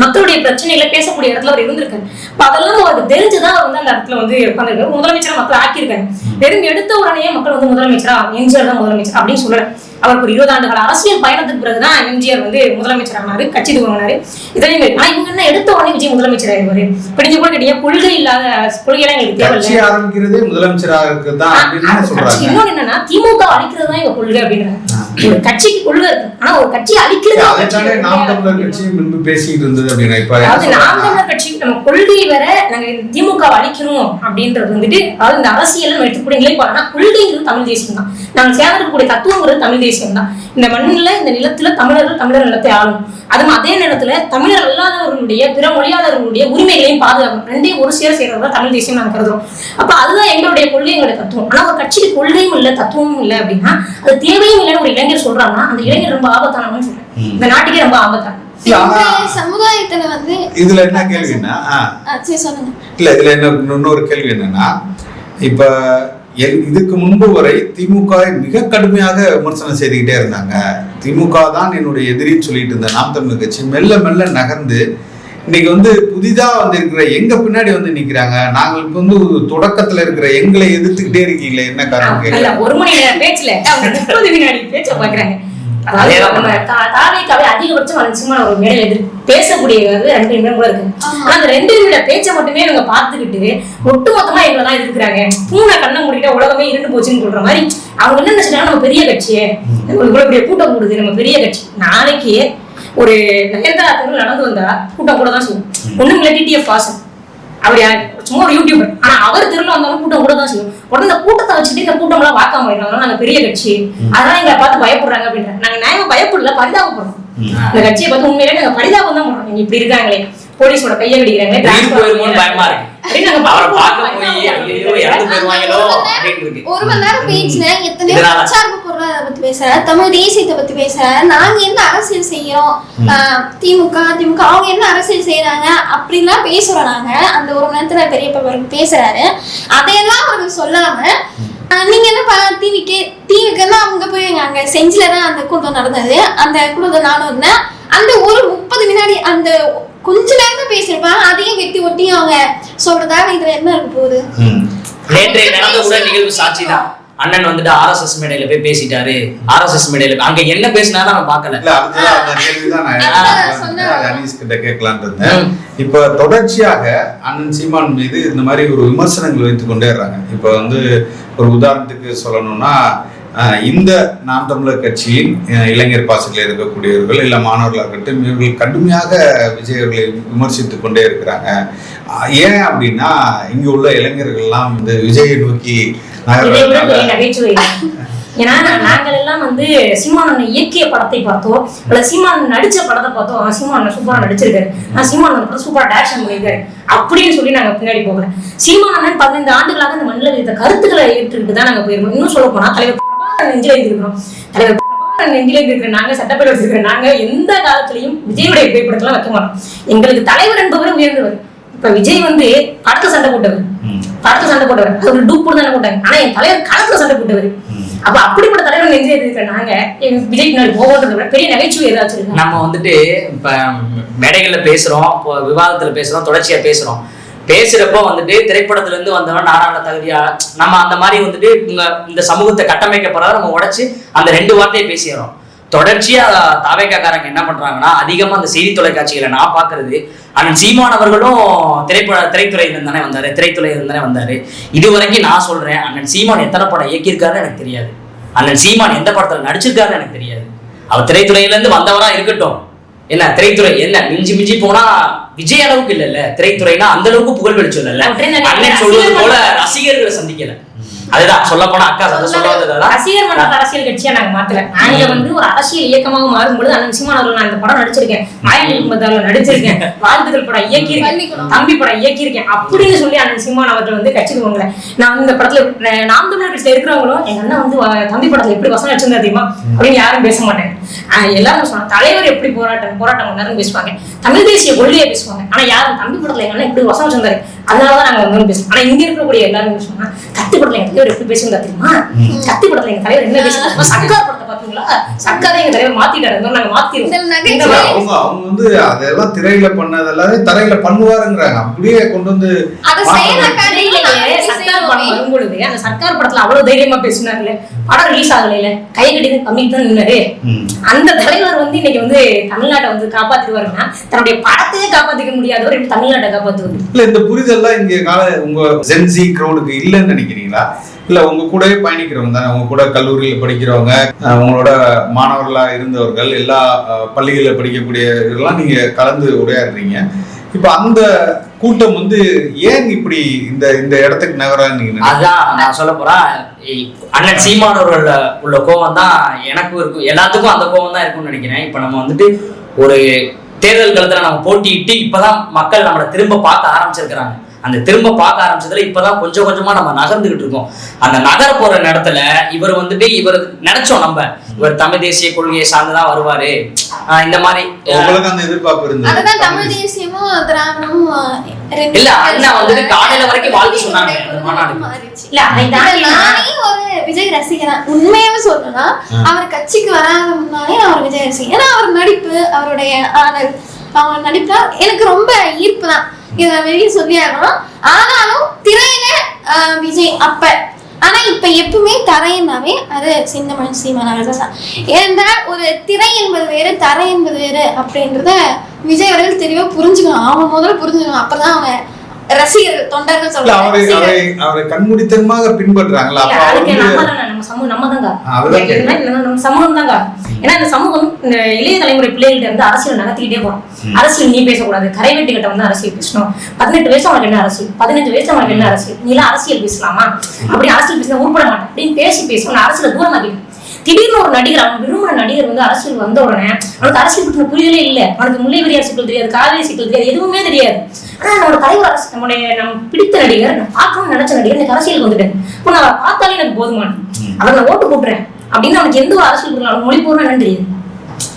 மக்களுடைய பிரச்சனைகளை பேசக்கூடிய இடத்துல அவர் இருந்திருக்காரு. அதெல்லாம் அவருக்கு தெரிஞ்சுதான் அந்த இடத்துல உட்காந்துருக்காரு. முதலமைச்சரா மக்கள் ஆக்கியிருக்காங்க. வெறும் எடுத்த உடனே மக்கள் முதலமைச்சரா எம்ஜிஆர் தான் முதலமைச்சர் அப்படின்னு சொல்லல. அவருக்கு ஒரு 20 ஆண்டுகள் அரசியல் பயணத்துக்கு பிறகுதான் எம்ஜிஆர் முதலமைச்சர் ஆனாரு, கட்சி துவங்கினாரு. இதே மாதிரி ஆனா இவங்க என்ன எடுத்த உடனே விஜய் முதலமைச்சர் ஆயிருவாரு. இப்ப நீங்க கூட கேட்டீங்க, கொள்கை இல்லாத கொள்கையெல்லாம் எங்களுக்கு தேவையில்லை. இன்னொன்னு என்னன்னா, திமுக அழிக்கிறது தான் இவங்க கொள்கை அப்படின்றாங்க. ஒரு கட்சிக்கு கொள்கை இருக்கு, ஆனா ஒரு கட்சியை அழிக்கிறது. நாம் தமிழர் கட்சி பேசிட்டு இருந்தது அப்படின்னா, நாம் தமிழர் கட்சி நம்ம கொள்கை வேற, நாங்க திமுக அழிக்கணும் அப்படின்றது அதாவது இந்த அரசியல் எடுத்துக்கூடிய நிலைப்பாடு. கொள்கைங்கிறது தமிழ் தேசியம் தான். நாங்க சேர்ந்திருக்கக்கூடிய தத்துவங்கிறது தமிழ் தேசியம் தான். இந்த மண்ணில, இந்த நிலத்துல தமிழர் நிலத்தை ஆளும். அதுவும் அதே நேரத்துல தமிழர் அல்லாதவர்களுடைய, பிற மொழியாளர்களுடைய உரிமைகளையும் பாதுகாக்கணும். ரெண்டையும் ஒரு சேர செய்யறதா தமிழ் தேசியம் நாங்க கருதுறோம். அப்ப அதுதான் எங்களுடைய கொள்கை, எங்களுடைய தத்துவம். ஆனா ஒரு கட்சிக்கு கொள்கையும் இல்லை, தத்துவமும் இல்லை அப்படின்னா, அது தேவையும் இல்லைன்னு ஒரு இளைஞர் சொல்றாங்கன்னா, அந்த இளைஞர் ரொம்ப ஆபத்தானவன்னு சொல்றேன். இந்த நாட்டுக்கே ரொம்ப ஆபத்தான. சமுதாயத்துல இதுல என்ன கேள்வின்னா, இல்ல இதுல இன்னொரு கேள்வி என்னன்னா, இப்ப இதுக்கு முன்பு வரை திமுக மிக கடுமையாக விமர்சனம் செய்துக்கிட்டே இருந்தாங்க. திமுக தான் என்னுடைய எதிரின்னு சொல்லிட்டு இருந்த நாம் தமிழர் கட்சி மெல்ல மெல்ல நகர்ந்து இன்னைக்கு புதிதா இருக்கிற எங்க பின்னாடி நிக்கிறாங்க. நாங்கள் இப்ப தொடக்கத்துல இருக்கிற எங்களை எதிர்த்துக்கிட்டே இருக்கீங்களே, என்ன காரணம்? ஒரு மணி நேரம் பேச்சுல 30 வினாடி பேச்ச பாக்குறாங்க. அதிகபட்சம் ஒரு மேடையில பேசக்கூடிய 2 நிமிடம் கூட இருக்கு. ஆனா அந்த 2 நிமிட பேச்சை மட்டுமே இவங்க பார்த்துக்கிட்டு ஒட்டுமொத்தமா எங்களதான் எதிர்க்கிறாங்க. பூனை கண்ணை மூடிட்டா உலகமே இருண்டு போச்சுன்னு சொல்ற மாதிரி அவங்க என்ன நினைச்சிட்டாங்க, நம்ம பெரிய கட்சியே, இவ்வளவு பெரிய கூட்டம் கூடுது, நம்ம பெரிய கட்சி. நாளைக்கு ஒரு நயன்தாரா தெருவில் நடந்து வந்தா கூட்டம் கூட தான் செய்யும். ஒண்ணும் இல்லை டிடிஎஃப் வாசன் அவர் சும்மா ஒரு யூடியூபர், ஆனா அவர் தெருவில் வந்தாலும் கூட்டம் கூட தான் செய்யும். உடனே இந்த கூட்டத்தை வச்சுட்டு இந்த கூட்டம் எல்லாம் வாக்காம போயிடுறாங்க, நாங்க பெரிய கட்சி அதெல்லாம் எங்களை பார்த்து பயப்படுறாங்க அப்படின்ற. நாங்க நியாயமா பயப்படல, பரிதாபப்படுறோம். இந்த கட்சியை பார்த்து உண்மையிலே நாங்க பரிதாபம் தான் பண்றோம். நீங்க இப்படி இருக்காங்களே, போலீஸோட கையை கடிக்கிறாங்களே, பயமா இருக்கு. ஒரு மணி நேரம் பேசுன எத்தனையோ பிரச்சார பொருளாதார பத்தி பேசுற, தமிழ் தேசியத்தை பத்தி பேசுற, நாங்க என்ன அரசியல் செய்யறோம், திமுக அவங்க என்ன அரசியல் செய்யறாங்க அப்படின்லாம் பேசுறோம். நாங்க அந்த ஒரு மணி நேரத்துல பெரியப்பா பேசுறாரு, அதையெல்லாம் அவருக்கு சொல்லாம நீங்க என்ன டிவிக்குன்னா அவங்க போய் அங்க செஞ்சிலதான் அந்த கூட்டம் நடந்தது. அந்த கூட்டத்தை நானும் இருந்தேன். அந்த ஒரு 30 வினாடி அந்த கொஞ்ச நேரம் பேசிருப்பாங்க, அதையும் வெட்டி ஒட்டி அவங்க சொல்றதாக இதுல என்ன இருக்க போகுது. நேற்றைய நடந்த உடல் நிகழ்வு சாட்சி தான். அண்ணன் வந்துட்டு ஆர்எஸ்எஸ் மேடையில போய் பேசிட்டாரு. ஆர்எஸ்எஸ் மேடையில அங்க என்ன பேசினாரு அவன் பாக்கல. அனீஸ் கிட்ட கேட்கலான் இருந்தேன். இப்ப தொடர்ச்சியாக அண்ணன் சீமான் மீது இந்த மாதிரி ஒரு விமர்சனங்கள் வைத்துக் கொண்டே இருக்காங்க. இப்ப வந்து ஒரு உதாரணத்துக்கு சொல்லணும்னா, இந்த நாம் தமிழர் கட்சியின் இளைஞர் பாசத்தில் இருக்கக்கூடியவர்கள் இல்லை மாணவர்களாக இருக்கட்டும், இவர்கள் கடுமையாக விஜய் அவர்களை விமர்சித்து கொண்டே இருக்கிறாங்க. ஏன் அப்படின்னா, இங்க உள்ள இளைஞர்கள்லாம் வந்து விஜயை நோக்கி நகைச்சுவை. ஏன்னா நாங்கள் எல்லாம் வந்து சீமான் இயக்கிய படத்தை பார்த்தோம், இல்ல சீமான் நடிச்ச படத்தை பார்த்தோம். சீமான் சூப்பரா நடிச்சிருக்காரு, சீமான் சூப்பரா டாக்ஷன் பண்ணியிருக்காரு அப்படின்னு சொல்லி நாங்க பின்னாடி போகல. சீமான் 15 ஆண்டுகளாக இந்த மண்ணில் இருந்த கருத்துக்களை ஏற்றுக்கிட்டு தான் நாங்க போயிருக்கோம். இன்னும் சொல்ல போனா தலைவர் பிரபாகரன் நெஞ்சில இருக்கிறோம். தலைவர் பிரபாகரன் நெஞ்சில இருக்கிற நாங்க, சட்டப்பேரவை வச்சிருக்கிற நாங்க எந்த காலத்திலையும் விஜயுடைய புகைப்படத்தெல்லாம் வைக்க மாட்டோம். எங்களுக்கு தலைவர் என்பவர் உயர்ந்தவர். இப்ப விஜய் வந்து படத்துல சண்டை போட்டவர், அது ஒரு டூப் போட்டு தானே போட்டாங்க. ஆனா என் தலைவர் களத்துல சண்டை போட்டவர். அப்ப அப்படிப்பட்ட தலைவர் நெஞ்சில இருக்கிற நாங்க விஜய் பின்னாடி போகன்றத பெரிய நகைச்சுவை ஏதாச்சும் இருக்கு. நம்ம வந்துட்டு இப்ப மேடைகள்ல பேசுறோம், விவாதத்துல பேசுறோம், தொடர்ச்சியா பேசுறப்போ வந்துட்டு திரைப்படத்துல இருந்து வந்தவன் நாராயண தகுதியா நம்ம அந்த மாதிரி வந்துட்டு இந்த சமூகத்தை கட்டமைக்கப்படுறத நம்ம உடைச்சு அந்த 2 வார்த்தையை பேசிடுறோம். தொடர்ச்சியா தாவேக்காரங்க என்ன பண்றாங்கன்னா, அதிகமா அந்த செய்தி தொலைக்காட்சிகளை நான் பாக்குறது, அண்ணன் சீமான் அவர்களும் திரைத்துறையிலிருந்து தானே வந்தாரு. இது வரைக்கும் நான் சொல்றேன், அண்ணன் சீமான் எத்தனை படம் இயக்கியிருக்காருன்னு எனக்கு தெரியாது. அண்ணன் சீமான் எந்த படத்துல நடிச்சிருக்காருன்னு எனக்கு தெரியாது. அவர் திரைத்துறையில இருந்து வந்தவரா இருக்கட்டும், என்ன திரைத்துறை என்ன மிஞ்சி போனா விஜய் அளவுக்கு இல்ல திரைத்துறைனா அந்த அளவுக்கு புகழ் வெளிச்சம் இல்ல. அண்ணன் சொல்வது போல ரசிகர்களை சந்திக்கல. அதுதான் சொல்ல போனா அக்கா சொல்ல வந்ததுதான் ரசிகர் மன்ற அரசியல் கட்சியா நாங்க மாத்தல. நாங்க வந்து ஒரு அரசியல் இயக்கமாக மாறும்பொழுது அண்ணன் சீமான் அவர்கள் நான் இந்த படம் நடிச்சிருக்கேன், நடிச்சிருக்கேன், வாழ்த்துக்கள் படம் இயக்கியிருக்கேன், தம்பி படம் இயக்கியிருக்கேன் அப்படின்னு சொல்லி அண்ணன் சீமான் அவர்கள் வந்து கட்சிக்கு வாங்கல. நான் இந்த படத்துல நாம் தமிழர் கட்சியில இருக்கிறவங்களும் எங்க அண்ணன் வந்து தம்பி படத்துல எப்படி வசனம் வச்சிருந்தா தெரியுமா அப்படின்னு யாரும் பேச மாட்டேன். எல்லாரும் சொன்னாங்க தலைவர் எப்படி போராட்டம் பண்ணாருன்னு பேசுவாங்க, தமிழ் தேசிய கொள்கையை பேசுவாங்க. ஆனா யாரும் தம்பி படத்துல எங்க அண்ணன் எப்படி வசனம் வச்சிருந்தாரு அதனாலதான் நாங்க வந்து பேசுவோம். ஆனா இங்க இருக்கக்கூடிய எல்லாரும் பேசுவாங்க கத்தி படத்துல எங்க தலைவர் எப்படி பேசுவா தெரியுமா, கத்தி படத்துல எங்க தலைவர் என்ன பேசுவாங்க, சர்க்கார் படத்தை பாத்தீங்களா, சர்க்காரே எங்க தலைவர் மாத்திட்டாரு, நாங்க மாத்திடுவோம். அவங்க வந்து அதெல்லாம் திரையில பண்ணதெல்லாம் தரையில பண்ணுவாருங்கிறாங்க. அப்படியே கொண்டு வந்து சர்க்கார் படம் வரும்பொழுது அந்த சர்க்கார் படத்துல அவ்வளவு தைரியமா பேசினார்ல, படம் ரிலீஸ் ஆகல கை கட்டி கம்மி தான் நின்னாரு. அந்த தலைவர் வந்து இன்னைக்கு வந்து தமிழ்நாட்டை வந்து காப்பாத்திடுவாருன்னா தன்னுடைய படத்தையே காப்பாத்திக்க முடியாதவர் இப்ப தமிழ்நாட்டை காப்பாத்துவாரு. இல்ல இந்த புரிதல்லாம் இங்க உங்க ஜென்சி கிரௌடுக்கு இல்லைன்னு நினைக்கிறீங்களா? இல்ல உங்க கூடவே பயணிக்கிறவங்க தானே, உங்க கூட கல்லூரியில படிக்கிறவங்க, உங்களோட மாணவர்களா இருந்தவர்கள், எல்லா பள்ளிகளில் படிக்கக்கூடிய இதெல்லாம் நீங்க கலந்து உரையாடுறீங்க. இப்ப அந்த கூட்டம் வந்து ஏன் இப்படி இந்த இடத்துக்கு நகரான்னு அதான் நான் சொல்ல போறேன். அண்ணன் சீமானவர்கள் உள்ள கோவம் தான் எனக்கும் இருக்கும், எல்லாத்துக்கும் அந்த கோவம் தான் இருக்கும்னு நினைக்கிறேன். இப்ப நம்ம வந்துட்டு ஒரு தேர்தல் காலத்துல நம்ம போட்டியிட்டு இப்பதான் மக்கள் நம்மளை திரும்ப பார்க்க ஆரம்பிச்சிருக்கிறாங்க. அந்த திரும்ப பார்க்க ஆரம்பிச்சதுல இப்பதான் கொஞ்சம் கொஞ்சமா நம்ம நகர்ந்துகிட்டு இருக்கோம். அந்த நகர போற இடத்துல இவர் வந்துட்டு இவர் நினைச்சோம் நம்ம இவர் தமிழ் தேசிய கொள்கையை சார்ந்துதான் வருவாரு, இந்த மாதிரி அந்த எதிர்பார்ப்பு இருந்தது. தமிழ் தேசியமும் திராவிடமும் இல்ல அண்ணா வந்துட்டு காலையில வரைக்கும் வாழ்த்து சொன்னாங்க. நானே ஒரு விஜய் ரசிகரா உண்மையாவே சொல்லணும்னா, அவர் கட்சிக்கு வராத முன்னாலே அவர் விஜய் ரசிகர். ஏன்னா அவர் நடிப்பு, அவருடைய ஆடல், அவங்க நடிப்புல எனக்கு ரொம்ப ஈர்ப்பு தான். இதை வெளியே சொல்லி ஆகணும். ஆனாலும் திரையில விஜய் அப்ப, ஆனா இப்ப எப்பவுமே தரையினாவே அது சின்னமன் சீமான் அவர்கள் தான். ஏன்னா ஒரு திரை என்பது வேறு, தரை என்பது வேறு அப்படின்றத விஜய் அவர்கள் தெளிவா புரிஞ்சுக்கணும். அவங்க முதல்ல புரிஞ்சுக்கணும். அப்பதான் அவங்க ரசிகர்கள் தொண்டர்கள் இல்ல சொல்றாங்க அவரை கண்மூடித்தனமாக பின்பற்றுறாங்களா? இல்ல, அப்ப அதுக்கு வந்து நம்ம சமூகம் நம்ம தாங்க. அதுதான் கேட்டேன். நம்ம சமூகம் தாங்க. ஏன்னா இந்த சமூகம் இந்த இளைய தலைமுறை பிள்ளைகள்ட்ட இருந்து அரசியல் நகர்த்திக்கிட்டே போறோம். அரசியல் நீ பேசக்கூடாது, கரைவெட்டி கிட்ட வந்து அரசியல் பேசணும். 18 வயசு அவனுக்கு என்ன அரசியல், 15 வயசு அவனுக்கு என்ன அரசியல், நீ எல்லாம் அரசியல் பேசலாமா, அப்படி அரசியல் பேச உருப்பட மாட்டேன் அப்படின்னு பேசணும். அரசியல தூரமாக்கிட்டு திடீர்னு ஒரு நடிகர், அவன் விரும்பின நடிகர் வந்து அரசியல் வந்த உடனே அவனுக்கு அரசியல் பற்றின புரியலே இல்லை. அவனுக்கு முல்லை பெரியார் சிக்கல் தெரியாது, காவேரி சிக்கல் தெரியாது, எதுவுமே தெரியாது. ஆனா நம்மளோட தலைவர் அரசு, நம்ம பிடித்த நடிகர், நான் பார்க்கணும்னு நினைச்ச நடிகர் எனக்கு அரசியலுக்கு வந்துட்டேன், இப்போ நான் அவரை பார்த்தாலே எனக்கு போதுமானது, அவரை நான் ஓட்டு போட்டுறேன் அப்படின்னு அவனுக்கு எந்த ஒரு அரசியல் பண்ணாலும் மொழி போறேன்னு என்னன்னு தெரியாது,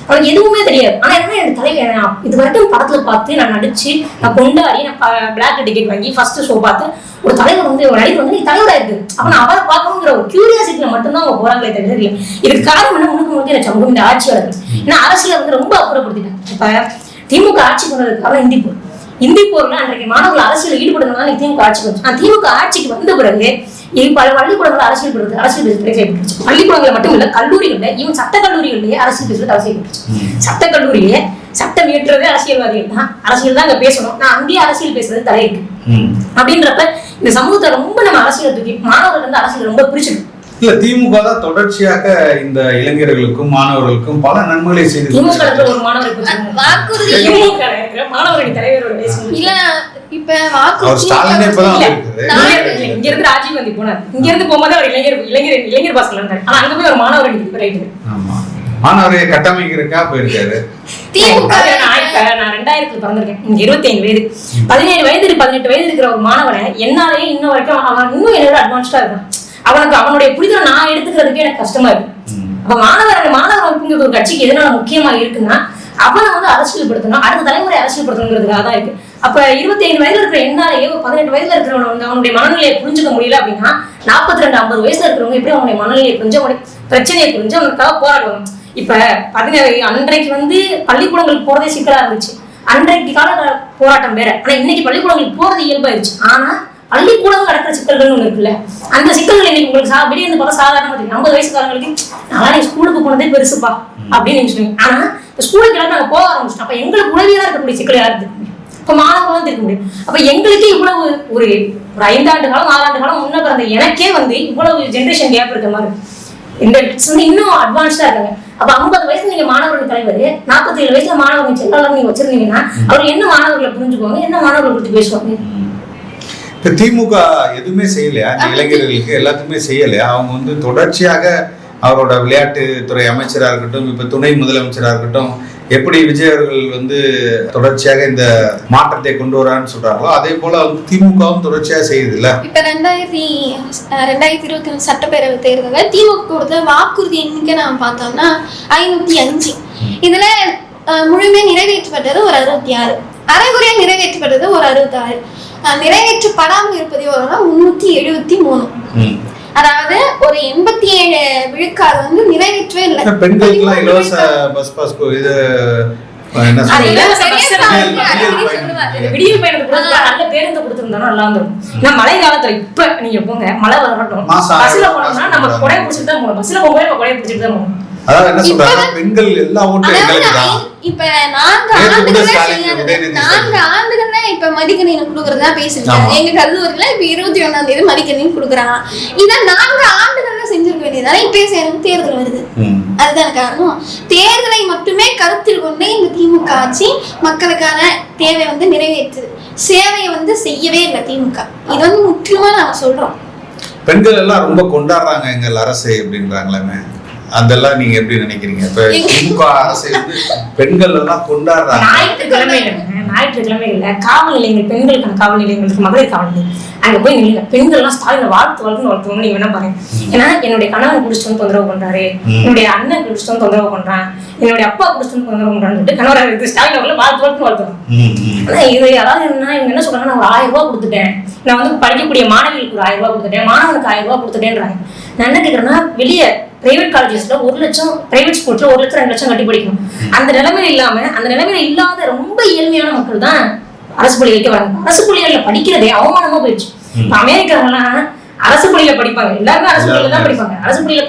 அவனுக்கு எதுவுமே தெரியாது. ஆனா என்ன என் தலைவர் இது வரைக்கும் படத்துல பார்த்து நான் நடிச்சு நான் கொண்டாடி நான் பிளாக் டிக்கெட் வாங்கி ஃபர்ஸ்ட் ஷோ பார்த்து ஒரு தலைவர் வந்து ஒரு நடிகர் வந்து நீ தலைவரா இருக்கு அப்ப நான் அவரை பார்க்கணுங்கிற ஒரு கியூரியாசிட்டியில மட்டும்தான் அவங்க போறாங்களே தவிர இல்லை. இதுக்கு காரணம் என்ன, முழுக்க எனக்கு சமூகம் இந்த ஆட்சியாளர்கள். ஏன்னா அரசியலை வந்து ரொம்ப அப்புறப்படுத்திட்டாங்க. இப்ப திமுக ஆட்சி பண்ணதுக்காக இந்தி போர்ல அன்றைக்கு மாணவர்கள் அரசியல் ஈடுபடுறதுனால திமுக ஆட்சிக்கு வந்து திமுக ஆட்சிக்கு வந்த பிறகு பல பள்ளிக்கூடங்கள் அரசியல் பேச செய்யப்பட்டுச்சு. பள்ளிக்கூடங்கள் மட்டும் இல்ல, கல்லூரிகள்ல ஈவன் சட்ட கல்லூரிகள்லயே அரசியல் பேசுறது தடை செய்யப்பட்டுச்சு. சட்ட கல்லூரியிலே சட்டம் இயற்றுறதே அரசியல்வாதிகள் தான், அரசியல் தான் அங்க பேசணும், நான் அங்கேயே அரசியல் பேசுறது தடை இருக்கு அப்படின்றப்ப இந்த சமூகத்தை ரொம்ப நம்ம அரசியலை தூக்கி மாணவர்கள் வந்து அரசியல் ரொம்ப பிரிச்சிடும். இல்ல திமுக தான் தொடர்ச்சியாக இந்த இளைஞர்களுக்கும் மாணவர்களுக்கும் பல நன்மைகளை செய்து திமுக ஒரு மாணவரை மாணவரணி தலைவரோட இல்ல இப்ப ஸ்டாலினே இப்பதான் இங்க இருந்து ராஜீவ் காந்தி போனார், இங்க இருந்து போகும்போது அவர் இளைஞர் பாஸ்ல இருந்தார். ஆனா அங்க போய் ஒரு மாணவரணி ரைட்டு மாணவரை கட்டமைக்கிறதுக்கா போயிருக்காரு. நான் 2000 பிறந்திருக்கேன், 25 வயது, 17 வயது 18 வயது இருக்கிற ஒரு மாணவனை என்னாலேயே இன்னும் வரைக்கும் அவன் இன்னும் என்னோட அட்வான்ஸ்டா இருக்கான். அவனுக்கு அவனுடைய புரிதலை நான் எடுத்துக்கிறதுக்கே எனக்கு கஷ்டமா இருக்கு. அப்ப மாணவர் அமைப்புங்கிற ஒரு கட்சிக்கு எதனால முக்கியமா இருக்குன்னா அவனை வந்து அரசியல் படுத்தணும், அடுத்த தலைமுறை அரசியல் படுத்தணுங்கிறதுக்காக தான் இருக்கு. அப்ப 25 வயதுல இருக்கிற என்னாலேயே 18 வயதுல இருக்கிறவனை வந்து அவனுடைய மனநிலையை புரிஞ்சுக்க முடியல அப்படின்னா 42 50 வயசுல இருக்கிறவங்க எப்படி அவனுடைய மனநிலையை புரிஞ்சு அவனுடைய பிரச்சனையை புரிஞ்சு அவனுக்காக போராடுவாங்க. இப்ப 17 அன்றைக்கு வந்து பள்ளிக்கூடங்களுக்கு போறதே சிக்கலா இருந்துச்சு, அன்றைக்கு கால போராட்டம் வேற. ஆனா இன்னைக்கு பள்ளிக்கூடங்களுக்கு போறது இயல்பாயிருச்சு. ஆனா பள்ளிக்கூடம் நடக்கிற சிக்கல்கள் ஒண்ணு இருக்குல்ல, அந்த சிக்கல்கள் இன்னைக்கு உங்களுக்கு வெளியே இருந்து பார்த்தா சாதாரணமா தெரியும். 50 வயசுக்காரங்களுக்கு நாளா நீ ஸ்கூலுக்கு போனதே பெருசுப்பா அப்படின்னு நீங்க சொல்லுவீங்க. ஆனா இப்ப ஸ்கூலுக்கு எல்லாம் நாங்க போக ஆரம்பிச்சிட்டோம். அப்ப எங்களுக்கு உதவியா இருக்கக்கூடிய சிக்கல் யாருக்கு இருக்க முடியும்? இப்ப மாணவர்களும் இருக்க முடியும். அப்ப எங்களுக்கே இவ்வளவு ஒரு 5 ஆண்டு காலம் 6 ஆண்டு காலம் முன்ன பிறந்த எனக்கே வந்து இவ்வளவு ஜென்ரேஷன் கேப் இருக்கிற மாதிரி இந்த கிட்ஸ் வந்து இன்னும் அட்வான்ஸ்டா இருக்காங்க. அப்ப 50 வயசுல நீங்க மாணவர்கள் தலைவர், 47 வயசுல மாணவர்கள் செல்லாலும் நீங்க வச்சிருந்தீங்கன்னா அவர் என்ன மாணவர்களை புரிஞ்சுக்குவாங்க, என்ன மாணவர்களை குறித்து பேசுவாங்க? இப்ப திமுக எதுவுமே செய்யலையா இந்த இளைஞர்களுக்கு? எல்லாத்துக்குமே செய்யலையா? அவங்க வந்து தொடர்ச்சியாக அவரோட விளையாட்டுத்துறை அமைச்சராக இருக்கட்டும், இப்ப துணை முதலமைச்சராக இருக்கட்டும், எப்படி விஜய் அவர்கள் வந்து தொடர்ச்சியாக இந்த மாற்றத்தை கொண்டு வரான்னு சொல்றாங்களோ அதே போல வந்து திமுகவும் தொடர்ச்சியாக செய்யுது இல்ல. இப்ப 2021 சட்டப்பேரவை தேர்தல திமுக கொடுத்த வாக்குறுதி எண்ணிக்கை நாம் பார்த்தோம்னா 505. இதுல முழுமையா நிறைவேற்றப்பட்டது ஒரு 66, அரைகுறையா நிறைவேற்றப்பட்டது ஒரு 66, நிறைவேற்றப்படாமல் இருப்பது எவ்வளவுனா 373. அதாவது ஒரு 87 விழுக்காடு வந்து நிறைவேற்றவே இல்லை. பெண்களுக்கு இலவச பஸ் பாஸ் இது விடியல் பயணத்துக்கு நல்ல பேருந்து கொடுத்துருந்தோம்னா நல்லா இருந்திருக்கும். மழை காலத்துல இப்ப நீங்க போங்க, மழை வரட்டும், பஸ்ல போனோம்னா நம்ம கொடை பிடிச்சிட்டு தான் போகணும், பஸ்ல போகும்போது நம்ம கொடை பிடிச்சிட்டு தான் போகணும். அதாவது என்ன சொல்றாங்க, பெண்கள் எல்லா ஓட்டும் எங்களுக்கு தான். இப்ப 4 ஆண்டுகள்ல இப்ப மடிக்கணினி கொடுக்கறதா பேசிருக்காங்க. எங்க கல்லூரியில இப்ப 21ஆம் தேதி மடிக்கணினி கொடுக்குறாங்க. இத 4 ஆண்டுகள்ல செஞ்சிருக்க வேண்டியதானே இப்ப தேர்தல் வருது. அதுதான் காரணம். தேர்தலை மட்டுமே கருத்தில் கொண்டு இந்த திமுக ஆட்சி மக்களுக்கான தேவை வந்து நிறைவேற்றுது, சேவையை வந்து செய்யவே இல்லை திமுக. இது வந்து முற்றிலுமா நாங்க சொல்றோம். பெண்கள் எல்லாம் ரொம்ப கொண்டாடுறாங்க எங்கள் அரசு அப்படின்றாங்களே, அதெல்லாம் நீங்க எப்படி நினைக்கிறீங்க? இப்ப திமுக அரசு வந்து பெண்கள் எல்லாம் கொண்டாடுறாங்க. ஞாயிற்றுக்கிழமைகள்ல காவல் நிலையங்கள், பெண்களுக்கான காவல் நிலையங்களுக்கு, மகளிர் காவல் நிலையம், அங்க போய் நில்லுங்க. பெண்கள் எல்லாம் ஸ்டாலின் வாழ்த்துவாங்க நீங்க என்ன பாருங்க. ஏன்னா என்னுடைய கணவன் குடிச்சிட்டு வந்து தொந்தரவு பண்றாரு, என்னுடைய அண்ணன் குடிச்சிட்டு வந்து தொந்தரவு பண்றான், என்னுடைய அப்பா குடிச்சிட்டு வந்து தொந்தரவு பண்றான்னு சொல்லிட்டு கணவராக ஸ்டாலின் அவர்களை வாழ்த்துவாங்க. ஆனா இது அதாவது என்ன, இவங்க என்ன சொல்றாங்க, நான் ஒரு 1000 ரூபாய் கொடுத்துட்டேன், நான் வந்து படிக்கக்கூடிய மாணவிகளுக்கு ஒரு 1000 ரூபாய் கொடுத்துட்டேன், மாணவனுக்கு 1000 ரூபாய் கொடுத்துட்டேன்றாங்க. நான் என்ன கேட்கறேன்னா, வெளியே பிரைவேட் காலேஜஸ்ல 1 லட்சம், பிரைவேட் ஸ்கூல்ஸ்ல 1 லட்சம் 2 லட்சம் கட்டி படிக்கணும். அந்த நிலைமையில இல்லாம, அந்த நிலைமையில இல்லாத ரொம்ப ஏழ்மையான மக்கள் தான் அரசு பள்ளிகளுக்கு வராங்க. அரசு பள்ளிகள்ல படிக்கிறதே அவமானமா போயிடுச்சு. அமெரிக்காலாம் அரசு பள்ளியில படிப்பாங்க, எல்லாருமே அரசு பள்ளியில தான் படிப்பாங்க. அரசு பள்ளியில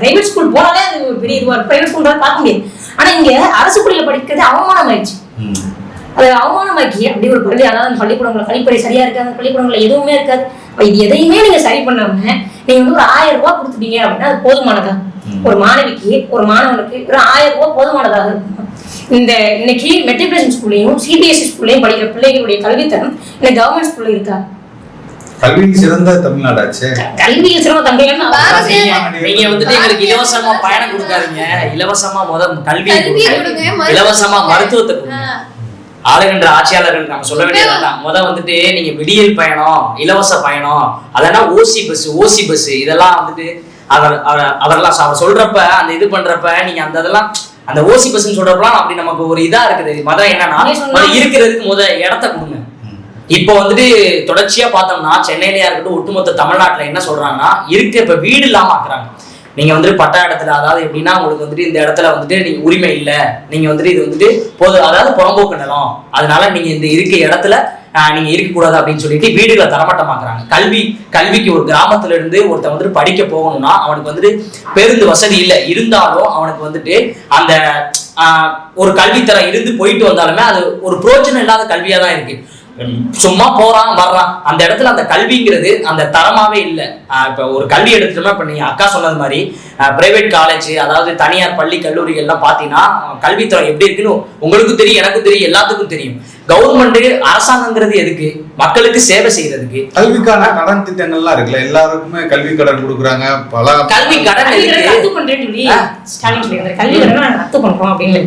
பிரைவேட் ஸ்கூல் போனாலே அது பெரிய இதுவா, பிரைவேட் ஸ்கூல் பார்க்க முடியாது. ஆனா இங்க அரசு பள்ளியில படிக்கிறது அவமானம் ஆயிடுச்சு. அதை அவமானமாக்கி அப்படி ஒரு பள்ளி, அதாவது அந்த பள்ளிக்கூடங்களை கழிப்பறை சரியா இருக்காது, அந்த பள்ளிக்கூடங்கள்ல எதுவுமே இருக்காது. இது எதையுமே நீங்க சரி பண்ணாம நீங்க வந்து ஒரு 1000 ரூபாய் கொடுத்துட்டீங்க அப்படின்னா அது போதுமானதா? ஒரு மாணவிக்கு ஒரு மாணவனுக்கு ஒரு 1000 ரூபாய் போதுமானதாக இருக்கும். இன்னைக்கு மெட்ரிகுலேஷன் ஸ்கூல்லையும் சிபிஎஸ்இ ஸ்கூல்லையும் படிக்கிற பிள்ளைகளுடைய கல்வித்தரம் இன்னைக்கு கவர்மெண்ட் ஸ்கூல்ல இருக்கா? கல்வியில் சிறந்த தமிழ்நாடாச்சு. கல்வியில் சிறந்த தமிழ்நாடு. நீங்க வந்துட்டு எங்களுக்கு இலவசமா பயணம் கொடுக்காதீங்க, இலவசமா கல்வி இலவசமா மருத்துவத்தை கொடுங்க. ஆளுகின்ற ஆட்சியாளர்கள் நம்ம சொல்ல வேண்டியதுதான். வந்துட்டு நீங்க விடியல் பயணம், இலவச பயணம், அதெல்லாம் ஓசி பஸ் இதெல்லாம் வந்துட்டு அவரெல்லாம் அவர் சொல்றப்ப அந்த இது பண்றப்ப நீங்க அந்த ஓசி பஸ் சொல்றப்பலாம் அப்படி நமக்கு ஒரு இதா இருக்குது. மதம் என்னன்னா இருக்கிறதுக்கு இடத்த கொடுங்க. இப்போ வந்துட்டு தொடர்ச்சியா பார்த்தோம்னா சென்னையிலயா இருக்கட்டும், ஒட்டுமொத்த தமிழ்நாட்டுல என்ன சொல்றாங்கன்னா இப்ப வீடு இல்லாம ஆக்குறாங்க. நீங்க வந்துட்டு பட்டா இடத்துல, அதாவது எப்படின்னா உங்களுக்கு வந்துட்டு இந்த இடத்துல வந்துட்டு நீங்க உரிமை இல்லை, நீங்க வந்துட்டு இது வந்துட்டு அதாவது புறம்போக்கு நிலம், அதனால நீங்க இந்த இருக்க இடத்துல நீங்க இருக்கக்கூடாது அப்படின்னு சொல்லிட்டு வீடுகளை தரமட்டமாக்குறாங்க. கல்விக்கு ஒரு கிராமத்துல இருந்து ஒருத்தன் வந்துட்டு படிக்க போகணும்னா அவனுக்கு வந்துட்டு பேருந்து வசதி இல்லை, இருந்தாலும் அவனுக்கு வந்துட்டு அந்த ஒரு கல்வித்தரம் இருந்து போயிட்டு வந்தாலுமே அது ஒரு பிரோஜனம் இல்லாத கல்வியா தான் இருக்கு. சும்மா போறான் வர்றான், அந்த இடத்துல அந்த கல்விங்கிறது அந்த தரமாவே இல்லை. இப்ப ஒரு கல்வி எடுத்துட்டோம்னா, இப்ப நீங்க அக்கா சொன்னது மாதிரி பிரைவேட் காலேஜ், அதாவது தனியார் பள்ளி கல்லூரிகள் எல்லாம் பாத்தீங்கன்னா கல்வித்தரம் எப்படி இருக்குன்னு உங்களுக்கு தெரியும், எனக்கு தெரியும், எல்லாத்துக்கும் தெரியும். கவர்மெண்ட் அரசாங்கங்கிறது எதுக்கு? மக்களுக்கு சேவை செய்யறதுக்கு. கல்விக்கான கடன் திட்டங்கள்லாம் இருக்குல்ல, எல்லாருக்குமே கல்வி கடன் கொடுக்குறாங்க. பல கல்வி கடன் ரத்து பண்றேன்னு சொல்லி ஸ்டாலின் சொல்லி கல்வி கடனை நாங்க ரத்து பண்றோம் அப்படின்னு.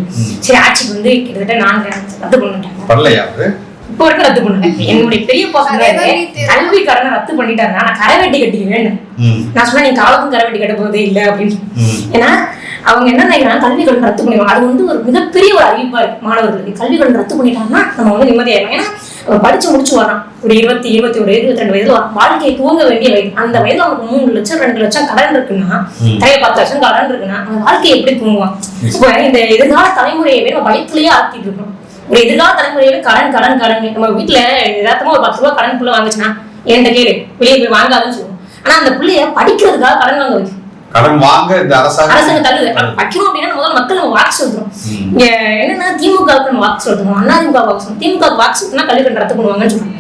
சரி, ஆட்சிக்கு வந்து கிட்டத்தட்ட 4 ரத்து பண்ணிட்டாங்க. பண்ணலையா? இப்போ வரைக்கும் ரத்து பண்ணுங்க. என்னுடைய பெரிய பசங்க கல்வி கடனை ரத்து பண்ணிட்டாங்க, நான் கரை வெட்டி கட்டிக்குவேன். நான் சொன்னா நீங்க காலத்துக்கும் கரை வெட்டி கட்ட போதே இல்லை அப்படின்னு. ஏன்னா அவங்க என்ன நினைக்கிறாங்க, கல்வி கடன் ரத்து பண்ணிடுவாங்க. அது வந்து ஒரு மிகப்பெரிய ஒரு அறிவிப்பா இருக்கு மாணவர்களுக்கு. கல்வி கடன் ரத்து பண்ணிட்டாங்கன்னா நம்ம வந்து நிம்மதியாயிடும். ஏன்னா படிச்சு முடிச்சு வரான், ஒரு 20, 21, 22 வயதுல வாழ்க்கையை துவங்க வேண்டிய வயது. அந்த வயதுல அவனுக்கு 3 லட்சம் 2 லட்சம் கடன் இருக்குன்னா, கையில 10 லட்சம் கடன் இருக்குன்னா அவன் வாழ்க்கையை எப்படி தூங்குவான்? இப்போ இந்த எதிர்கால தலைமுறையவே நம்ம பயத்திலேயே ஆக்கிட்டு இருக்கோம். ஒரு எதிர்கால தலைமுறையில கடன் கடன் கடன். நம்ம வீட்டுல ஏதாத்தமா ஒரு 10 ரூபாய் கடன் புள்ள வாங்குச்சுன்னா என்கிட்ட கேளு, வெளியே போய் வாங்காதுன்னு சொல்லுவோம். ஆனா அந்த பிள்ளைய படிக்கிறதுக்காக கடன் வாங்க வைக்கும். கடன் வாங்க இந்த அரசாங்கம் தள்ளுது. வைக்கணும் அப்படின்னா முதல்ல மக்கள் நம்ம வாக்கு செலுத்துறோம். இங்க என்னன்னா திமுகவுக்கு நம்ம வாக்கு செலுத்தணும், அதிமுக வாக்கு செலுத்தணும். திமுக வாக்கு செலுத்தினா கல்வி கடன் ரத்து பண்ணுவாங்கன்னு சொல்றாங்க.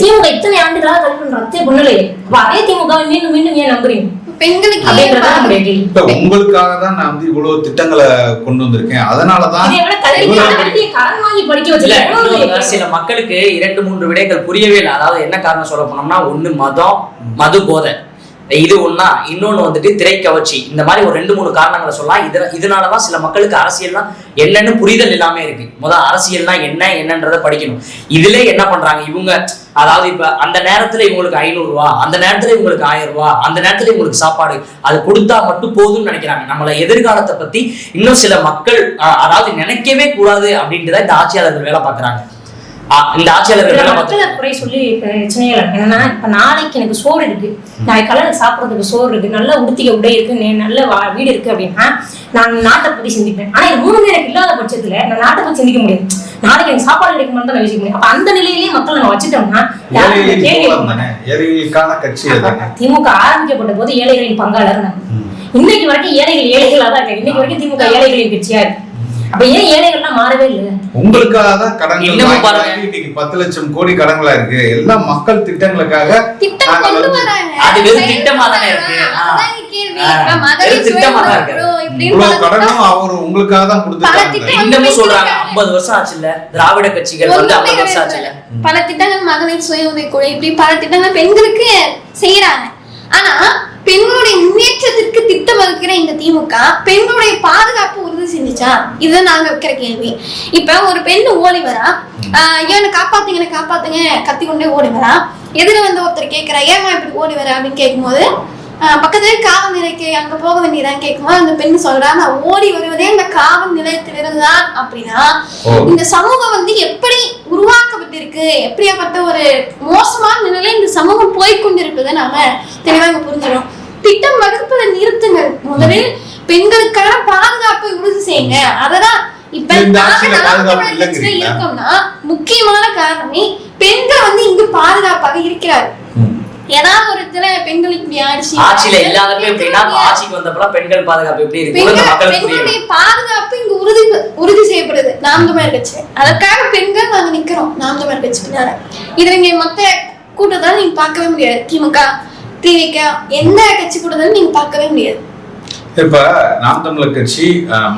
திமுக இத்தனை ஆண்டுகளாக கல்வி கடன் ரத்தே பண்ணலையே. அப்ப அதே திமுக மீண்டும் மீண்டும் ஏன் நம்புறீங்க? உங்களுக்காக தான் நான் வந்து இவ்வளவு திட்டங்களை கொண்டு வந்திருக்கேன். அதனாலதான் சில மக்களுக்கு 2-3 விடைகள் புரியவே இல்லை. அதாவது என்ன காரணம் சொல்ல போனோம்னா, ஒண்ணு மதம், மது போதை, இது ஒண்ணா, இன்னொன்னு வந்துட்டு திரைக்கவர்ச்சி. இந்த மாதிரி ஒரு 2-3 காரணங்களை சொல்லலாம். இதனாலதான் சில மக்களுக்கு அரசியல்னா என்னன்னு புரிதல் இல்லாம இருக்கு. அரசியல்னா என்னன்றதை படிக்கணும். இதுல என்ன பண்றாங்க இவங்க, அதாவது இப்ப அந்த நேரத்துல இவங்களுக்கு 500 ரூபா, அந்த நேரத்துல இவங்களுக்கு 1000 ரூபா, அந்த நேரத்துல இவங்களுக்கு சாப்பாடு, அது கொடுத்தா மட்டும் போதும்னு நினைக்கிறாங்க. நம்மள எதிர்காலத்தை பத்தி இன்னும் சில மக்கள் அதாவது நினைக்கவே கூடாது அப்படின்ட்டுதான் இந்த ஆட்சியாளர்கள் வேலை பாக்குறாங்க. இந்த ஆட்சியாளர்கள் குறை சொல்லி பிரச்சனையே இல்லை. என்னன்னா இப்ப நாளைக்கு எனக்கு சோறு இருக்கு, நாளைக்கு கல்யாணம் சாப்பிடறதுக்கு சோறு இருக்கு, நல்ல உடுத்திக்க உடை இருக்கு, நல்ல வீடு இருக்கு அப்படின்னா நான் நாட்டை பத்தி சிந்திப்பேன். ஆனா இது 3 எனக்கு இல்லாத பட்சத்துல நான் நாட்டை பத்தி சிந்திக்க முடியாது. நாளைக்கு எனக்கு சாப்பாடு கிடைக்குமான்னு தான் யோசிக்க முடியும். அப்ப அந்த நிலையிலேயே மக்கள் நம்ம வச்சுட்டோம்னா திமுக ஆரம்பிக்கப்பட்ட போது ஏழைகளின் பங்காளர் இன்னைக்கு வரைக்கும் ஏழைகளா தான் இருக்காங்க. இன்னைக்கு வரைக்கும் திமுக ஏழைகளின் கட்சியா இருக்கு. அப்ப ஏன் ஏழைகள்லாம் மாறவே இல்லை? உங்களுக்காக தான் கடன், இன்னைக்கு 10 லட்சம் கோடி கடன்களா இருக்கு. எல்லாம் மக்கள் திட்டங்களுக்காக அது வெறும் திட்டமா தானே இருக்கு. கடனும் அவர் உங்களுக்காக தான் கொடுத்துருக்காங்க. இன்னமும் சொல்றாங்க 50 வருஷம் ஆச்சு இல்ல, திராவிட கட்சிகள் வந்து 50 வருஷம் ஆச்சு இல்ல. பல திட்டங்கள் மகளிர் சுய உதவிக்குழு இப்படி பல திட்டங்கள் பெண்களுக்கு செய்யறாங்க. ஆனா பெண்களுடைய முன்னேற்றத்திற்கு திட்டம் வகுக்கிற இந்த திமுக பெண்களுடைய பாதுகாப்பு உறுதி செஞ்சுச்சா? இதுதான் நாங்க வைக்கிற கேள்வி. இப்ப ஒரு பெண்ணு ஓடி வரா, என்ன காப்பாத்துங்க கத்தி கொண்டே ஓடி வரா. எதிர வந்து ஒருத்தர் கேட்கிறா, ஏமா இப்படி ஓடி வர அப்படின்னு கேட்கும்போது பக்கத்துல காவல் நிலையக்கு அங்க போக வேண்டியதான் கேட்கும்போது அந்த பெண்ணு சொல்றா, நான் ஓடி வருவதே இந்த காவல் நிலையத்திலிருந்து தான். அப்படின்னா இந்த சமூகம் வந்து எப்படி உருவாக்கப்பட்டிருக்கு, எப்படியாப்பட்ட ஒரு மோசமான நிலையில இந்த சமூகம் போய்கொண்டிருப்பதை நாம தெளிவாக புரிஞ்சிடும். திட்டம் வகுப்பதை நிறுத்துங்கள். முதலில் பெண்களுக்கான பாதுகாப்பை உறுதி செய்யுங்க. அததான் இப்ப இருக்கோம்னா முக்கியமான காரணமே பெண்கள் வந்து இங்கு பாதுகாப்பாக இருக்கிறார். ஏதாவது ஒரு காலகட்டத்துல பெண்களுக்கு இப்படி ஆட்சியில இல்லாதப்ப எப்படின்னா ஆட்சிக்கு வந்தப்பலாம் பெண்கள் பாதுகாப்பு எப்படி இருக்கு, பெண்களுடைய பாதுகாப்பு இங்க உறுதி செய்யப்படுது நாம் தமிழர் கட்சி. அதற்காக பெண்கள் நாங்க நிக்கிறோம் நாம் தமிழர் கட்சி பின்னால. இதுல இங்க மொத்த கூட்டத்தால நீங்க பார்க்கவே முடியாது. திமுக, திமுக எந்த கட்சி கூட்டத்தாலும் நீங்க பார்க்கவே முடியாது. இப்ப நாம் தமிழர் கட்சி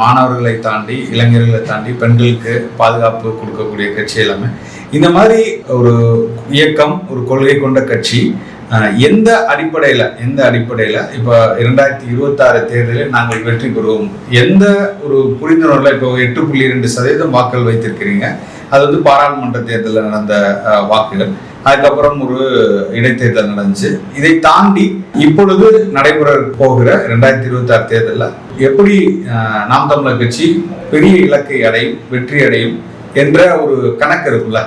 மாணவர்களை தாண்டி இளைஞர்களை தாண்டி பெண்களுக்கு பாதுகாப்பு கொடுக்கக்கூடிய கட்சி எல்லாமே. இந்த மாதிரி ஒரு இயக்கம், ஒரு கொள்கை கொண்ட கட்சி எந்த அடிப்படையில இப்ப 2026 தேர்தலில் நாங்கள் வெற்றி பெறுவோம், எந்த ஒரு புரிந்துணர்வுல இப்போ 8.2% வாக்குகள் வைத்திருக்கிறீங்க. அது வந்து பாராளுமன்ற தேர்தலில் நடந்த வாக்குகள். அதுக்கப்புறம் ஒரு இடைத்தேர்தல் நடந்துச்சு. இதை தாண்டி இப்பொழுது நடைபெற போகிற 2026 தேர்தலில் எப்படி நாம் தமிழர் கட்சி பெரிய இலக்கை அடையும், வெற்றி அடையும் என்ற ஒரு கணக்கு இருக்குல்ல?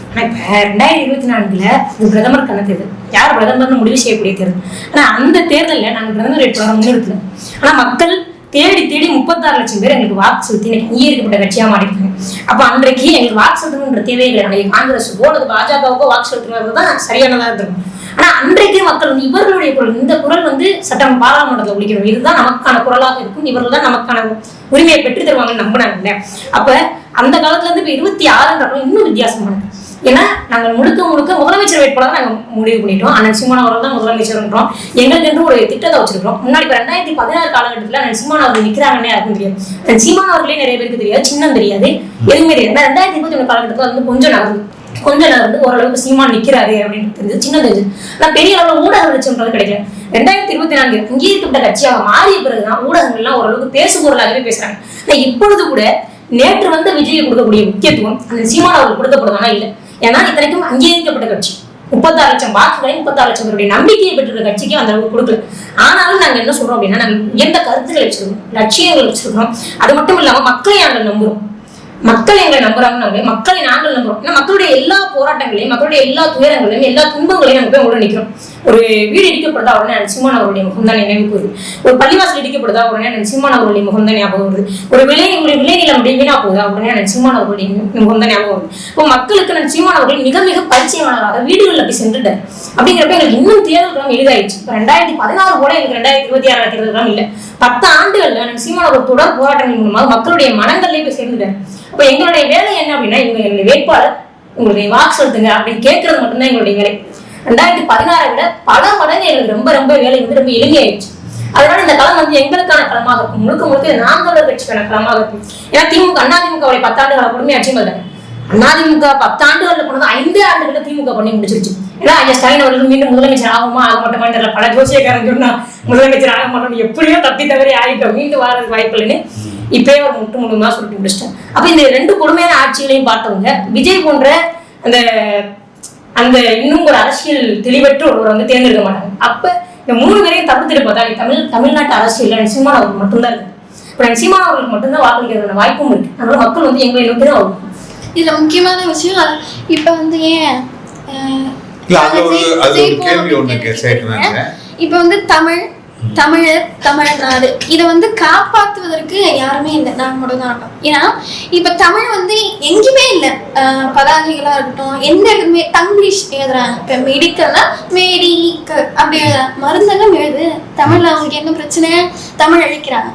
இப்ப 2024 இது பிரதமர் கணக்கு. இது யார் பிரதமர்னு முடிவு செய்யக்கூடிய தேர்தல். ஆனா அந்த தேர்தலில் நாங்கள் பிரதமர் வேட்பாளர் முன்னிறுத்தல. ஆனா மக்கள் தேடி 36 லட்சம் பேர் எங்களுக்கு வாக்கு செலுத்தி இன்னைக்கு அங்கீகரிக்கப்பட்ட கட்சியா மாறிருக்காங்க. அப்ப அன்றைக்கு எங்களுக்கு வாக்கு செலுத்தணுன்ற தேவையே கிடையாது. காங்கிரஸுக்கோ அல்லது பாஜகவுக்கோ வாக்கு செலுத்துறது தான் சரியானதா இருக்கும். ஆனா அன்றைக்கு மக்கள் வந்து இவர்களுடைய குரல், இந்த குரல் வந்து சட்டம் பாராளுமன்றத்தில் ஒழிக்கணும், இதுதான் நமக்கான குரலாக இருக்கும், இவர்கள் தான் நமக்கான உரிமையை பெற்று தருவாங்கன்னு நம்பினாங்க. அப்ப அந்த காலத்துல இருந்து இப்ப 26 இன்னும் வித்தியாசமானது. ஏன்னா நாங்கள் முழுக்க முதலமைச்சர் வேட்பாளர் நாங்கள் முடிவு பண்ணிட்டோம். அண்ணன் சீமான் அவர்கள் தான் முதலமைச்சர்ன்றோம். எங்களுக்கு என்று ஒரு திட்டத்தை வச்சிருக்கிறோம். முன்னாடி இப்ப 2016 காலகட்டத்தில் அண்ணன் சீமான் அவர்கள் நிற்கிறாங்கன்னே யாருக்கும் தெரியாது. அண்ணன் சீமான் அவர்களே நிறைய பேருக்கு தெரியாது, சின்னம் தெரியாது, எதுவுமே தெரியாது. 2021 காலகட்டத்தில் வந்து கொஞ்சம் நகர்ந்து ஓரளவுக்கு சீமான் நிற்கிறாரு அப்படின்னு தெரிஞ்சது, சின்னம் தெரிஞ்சது. ஆனா பெரிய அளவில் ஊடக வெளிச்சம்ன்றது கிடைக்கல. 2024 அங்கீகரிக்கப்பட்ட கட்சியாக மாறிய பிறகுதான் ஊடகங்கள்லாம் ஓரளவுக்கு பேசு பொருளாகவே பேசுறாங்க. இப்பொழுது கூட நேற்று வந்து விஜய் கொடுக்கக்கூடிய முக்கியத்துவம் அந்த சீமான் அவர்கள் கொடுக்கப்படுதானா இல்லை. ஏன்னா இத்தனைக்கும் அங்கீகரிக்கப்பட்ட கட்சி 36 லட்சம் வாக்குகளை 36 லட்சம் பேருடைய நம்பிக்கையை பெற்றிருக்க கட்சிக்கு அந்த அளவுக்கு கொடுக்கல. ஆனாலும் நாங்க என்ன சொல்றோம் அப்படின்னா, நாங்கள் எந்த கருத்துக்களை வச்சிருக்கோம், லட்சியங்கள் வச்சிருக்கோம். அது மட்டும் இல்லாம மக்களை நாங்கள் நம்புறோம். மக்கள் எங்களை நம்புறாங்க, மக்களை நாங்கள் நம்புறோம். ஏன்னா மக்களுடைய எல்லா போராட்டங்களையும், மக்களுடைய எல்லா துயரங்களையும், எல்லா துன்பங்களையும் நம்ம போய் உள்ள நிற்கிறோம். ஒரு வீடு இடிக்கப்படுதா உடனே சீமான் அவருடைய முகம் தான் நினைவுக்கு வருது. ஒரு பள்ளிவாசல் இடிக்கப்படுதா உடனே சீமான் அவருடைய முகம் தான் ஞாபகம் வருது. ஒரு விளைநிலம் வீணா போகுதா உடனே சீமான் அவருடைய முகம் தான் ஞாபகம் வருது. இப்போ மக்களுக்கு சீமான் அவர்கள் மிக மிக பரிச்சயமானவராக வீடுகளில் போய் சென்றுட்டார். அப்படிங்கிறப்ப எங்களுக்கு இன்னும் தேர்தல்களும் எளிதாயிடுச்சு. இப்போ 2016 போல எங்களுக்கு 2026 தேர்தல்களும் இல்லை. 10 ஆண்டுகள்ல சீமான் அவர் தொடர் போராட்டங்கள் மூலமாக மக்களுடைய மனங்களிலே போய் சேர்ந்துட்டார். அப்ப எங்களுடைய வேலை என்ன அப்படின்னா, எங்களுடைய வேட்பாளர் உங்களுடைய வாக்கு செலுத்துங்க அப்படின்னு கேட்கறது மட்டும்தான் எங்களுடைய வேலை. 2016 விட பல மடங்கு எங்களுக்கு ரொம்ப வேலை வந்து ரொம்ப எளிமையாயிடுச்சு. அதனால இந்த களம் வந்து எங்களுக்கான களமாக இருக்கும், முழுக்க நாம் தமிழர் கட்சிக்கான களமாக இருக்கும். ஏன்னா அதிமுகவுடைய 10 ஆண்டுகளை கொடுமை ஆட்சி பார்த்தாங்க. அதிமுக 10 ஆண்டுகள்ல போனது 5 ஆண்டுகள்ல திமுக பண்ணி முடிச்சிருச்சு. ஏன்னா ஐயா ஸ்டாலின் அவர்கள் மீண்டும் முதலமைச்சர் ஆகுமா ஆக மாட்டோமா தெரியல. பல ஜோசியக்காரன் சொன்னா முதலமைச்சர் ஆக மாட்டோம், எப்படியோ தப்பி தவறி ஆகிட்டோம், மீண்டும் வர்றதுக்கு வாய்ப்பு இல்லைன்னு இப்பயே ஒரு முழுமா சொல்லிட்டு முடிச்சிட்டேன். அப்ப இந்த 2 கொடுமையான ஆட்சிகளையும் பார்த்தவங்க விஜய் போன்ற அந்த இன்னும் ஒரு அரசியல் தெளிவற்ற ஒருவர் வந்து தேர்ந்தெடுக்க மாட்டாங்க. அப்ப இந்த 3 பேரையும் தவிர்த்துட்டு பார்த்தா தமிழ்நாட்டு அரசியல் சீமான் அவர்கள் மட்டும்தான் இருக்கு. இப்ப சீமான் அவர்களுக்கு மட்டும்தான் வாக்களிக்கிறதுக்கான வாய்ப்பும் இருக்கு. அதனால மக்கள் வந்து எங்களை நோக்கி தான் வரும். இதுல முக்கியமான விஷயம் இப்ப வந்து ஏன் இப்ப வந்து தமிழ்நாடு இதை வந்து காப்பாற்றுவதற்கு யாருமே இல்லை, நாங்க மட்டும் தான் ஆட்டோம். ஏன்னா இப்ப தமிழ் வந்து எங்கேயுமே இல்லை. பதாகைகளா இருக்கட்டும், எந்த இடத்துமே தங்கிலீஷ் எழுதுறாங்க. இப்ப மெடிக்கல்னா மெடிக்கல் அப்படி எழுதுறாங்க. மருந்தகம் எழுது தமிழ்ல அவங்களுக்கு என்ன பிரச்சனை? தமிழ் அழிக்கிறாங்க.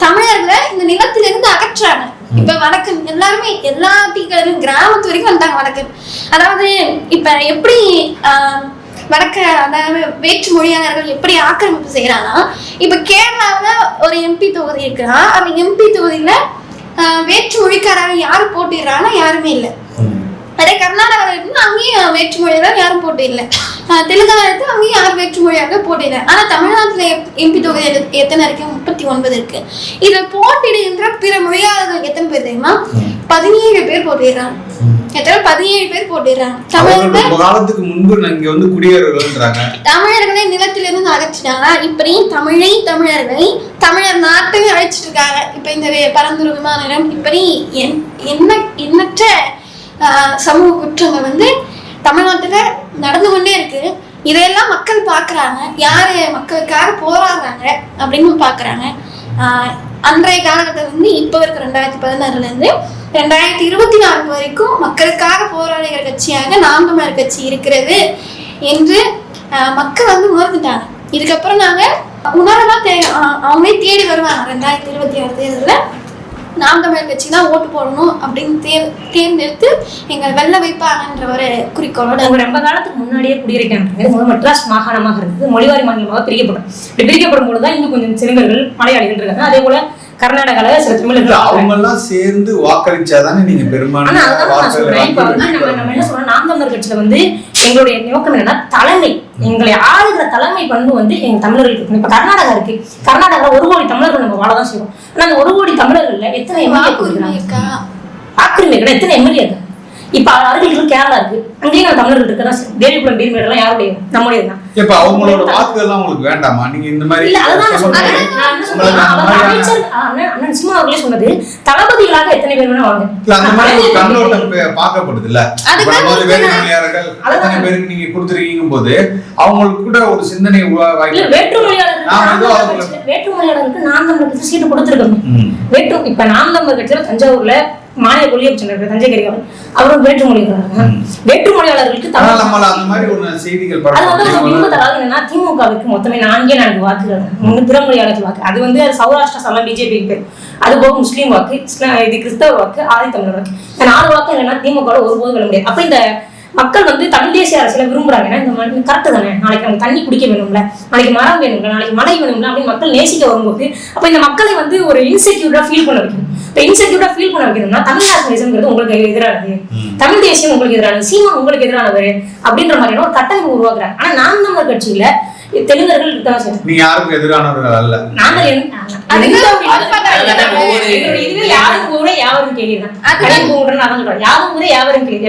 தமிழர்களை இந்த நிலத்திலிருந்து அகற்றாங்க. இப்ப வடக்கன் எல்லாருமே எல்லா டீக்கரும் கிராமத்து வரைக்கும் வந்தாங்க வடக்கன். அதாவது இப்ப எப்படி வடக்க அதாவது வேற்று மொழியாளர்கள் எப்படி ஆக்கிரமிப்பு செய்யறாங்கன்னா, இப்ப கேரளாவில ஒரு எம்பி தொகுதி இருக்குன்னா அந்த எம்பி தொகுதியில வேற்று மொழிக்காரங்க யாரு போட்டிடுறாங்கன்னா யாருமே இல்லை. அதே கர்நாடகாவில் இருந்து அங்கேயும் வேற்று மொழியாளர் யாரும் போட்டி இல்லை. தெலுங்கானா இருக்கு, அங்கேயும் யாரும் வேற்று மொழியாளர் போட்டியில்லை. ஆனா தமிழ்நாட்டுல எம்பி தொகுதி எத்தனை இருக்கு? 39 இருக்கு. இதுல போட்டியிடுகின்ற பிற மொழியாளர்கள் எத்தனை பேர் தெரியுமா? 17 பேர் போட்டிடுறாங்க. எத்தனை? 17 பேர் போட்டிடுறாங்க. காலத்துக்கு முன்பு இங்க வந்து குடியேறவர்கள்ன்றாங்க. தமிழர்களை நிலத்திலிருந்து அகற்றினாங்க. இப்படி தமிழர்களை தமிழர் நாட்டையும் அழைச்சிட்டு இருக்காங்க. இப்ப இந்த பரந்தூர் விமான நிலையம் இப்படி எண்ணற்ற சமூக குற்றங்கள் வந்து தமிழ்நாட்டுல நடந்து கொண்டே இருக்கு. இதையெல்லாம் மக்கள் பாக்குறாங்க. யாரு மக்களுக்காக போராடுறாங்க அப்படின்னு பாக்குறாங்க. அன்றைய காலகட்டத்துல இருந்து இப்ப இருக்க 2016 இருந்து 2024 வரைக்கும் மக்களுக்காக போராடுகிற கட்சியாக நாம் தமிழர் கட்சி இருக்கிறது என்று மக்கள் வந்து உணர்ந்துட்டாங்க. இதுக்கப்புறம் நாங்க உணரலாம் அவங்களே தேடி வருவாங்க. 2026 தேர்தலில் நாம் தமிழர் கட்சி தான் ஓட்டு போடணும் அப்படின்னு தேர்ந்தெடுத்து எங்களை வெல்ல வைப்பாங்கன்ற ஒரு குறிக்கோளோட. ரொம்ப காலத்துக்கு முன்னாடியே குடியிருக்காங்க. மெட்ராஸ் மாகாணமாக இருக்குது, மொழிவாரி மாநிலமாக பிரிக்கப்படும். இப்படி பிரிக்கப்படும் பொழுதுதான் இன்னும் கொஞ்சம் சிறுவர்கள் மலையாளிகள் இருக்காங்க. அதே போல கர்நாடகால சில தமிழர்கள் அவங்க எல்லாம் சேர்ந்து வாக்களிச்சாதானே நீங்க பெரும்பாலும் நம்ம என்ன சொல்றோம், நாம் தமிழர் கட்சியில வந்து எங்களுடைய நோக்கம் என்னன்னா தலைமை, எங்களை ஆளுகிற தலைமை பண்பு வந்து எங்க தமிழர்களுக்கு இருக்கு. இப்ப கர்நாடகா இருக்கு, கர்நாடகால 1 கோடி தமிழர்கள் நம்ம வாழதான் செய்வோம். ஆனா அந்த 1 கோடி தமிழர்கள்ல எத்தனை வாக்குரிமை இருக்கா? வாக்குரிமை கிடையாது. எத்தனை எம்எல்ஏ இருக்கு? இப்ப அருகில் கேரளா இருக்கு, அங்கேயும் நம்ம தமிழர்கள் இருக்கதான் செய்யும். தேவிபுரம் பீர்மேடு எல்லாம் யாருடைய? நம்முடைய தான். இப்ப அவங்களோட வாக்குகள்லாம் உங்களுக்கு வேண்டாமா? நீங்க இந்த மாதிரி அண்ணன் சீமா அவர்களே சொன்னது, தளபதிகளாக எத்தனை பேர் வேணா வாங்க. அந்த மாதிரி ஒரு கண்ணோட்டம் பார்க்கப்படுது இல்ல. வேற்றுமொழியாளர்கள் எத்தனை பேருக்கு நீங்க கொடுத்துருக்கீங்க போது அவங்களுக்கு கூட ஒரு சிந்தனை வேற்றுமொழியாளர்களுக்கு நாம் தமிழர் சீட்டு கொடுத்துருக்கோம். இப்ப நாம் தமிழர் கட்சியில தஞ்சாவூர்ல மாநில கொள்கை சென்றார் தஞ்சை கரிகாலன், அவரும் வேற்றுமொழியாளர்களுக்கு திமுகவுக்கு மொத்தமே 4 வாக்குகள், 3 பிறமொழியாளர்கள் வாக்கு. அது வந்து சௌராஷ்டிரா சலாம் பிஜேபி பேர். அது போக முஸ்லீம் வாக்கு, இது கிறிஸ்தவ வாக்கு, ஆதி தமிழர் வாக்கு. 4 வாக்கு இல்லைன்னா திமுக ஒருபோது வெல்ல முடியாது. அப்ப இந்த மக்கள் வந்து தமிழ் தேசிய அரசியல விரும்புறாங்கன்னா இந்த மாதிரி கரெக்ட் தானே, நாளைக்கு நமக்கு தண்ணி குடிக்க வேணும்ல, நாளைக்கு மரம் வேணும்ல, நாளைக்கு மழை வேணும்ல அப்படின்னு மக்கள் நேசிக்க வரும்போது அப்ப இந்த மக்களை வந்து ஒரு இன்செக்யூரா ஃபீல் பண்ண வைக்கணும். இப்ப இன்செக்யூரா ஃபீல் பண்ண வைக்கணும்னா தமிழ் நேஷனலிசம்ங்கிறது உங்களுக்கு எதிரானது, தமிழ் தேசியம் உங்களுக்கு எதிரானது, சீமா உங்களுக்கு எதிரானவர் அப்படின்ற மாதிரியான ஒரு கட்டமைப்பு உருவாக்குறாங்க. ஆனா நாம் தமிழர் கட்சியில தெலுங்கர்கள் இருக்காங்க சார். நீங்க யாருக்கும் எதிரானவர்கள் அல்ல. யாரும் கேள்விதான்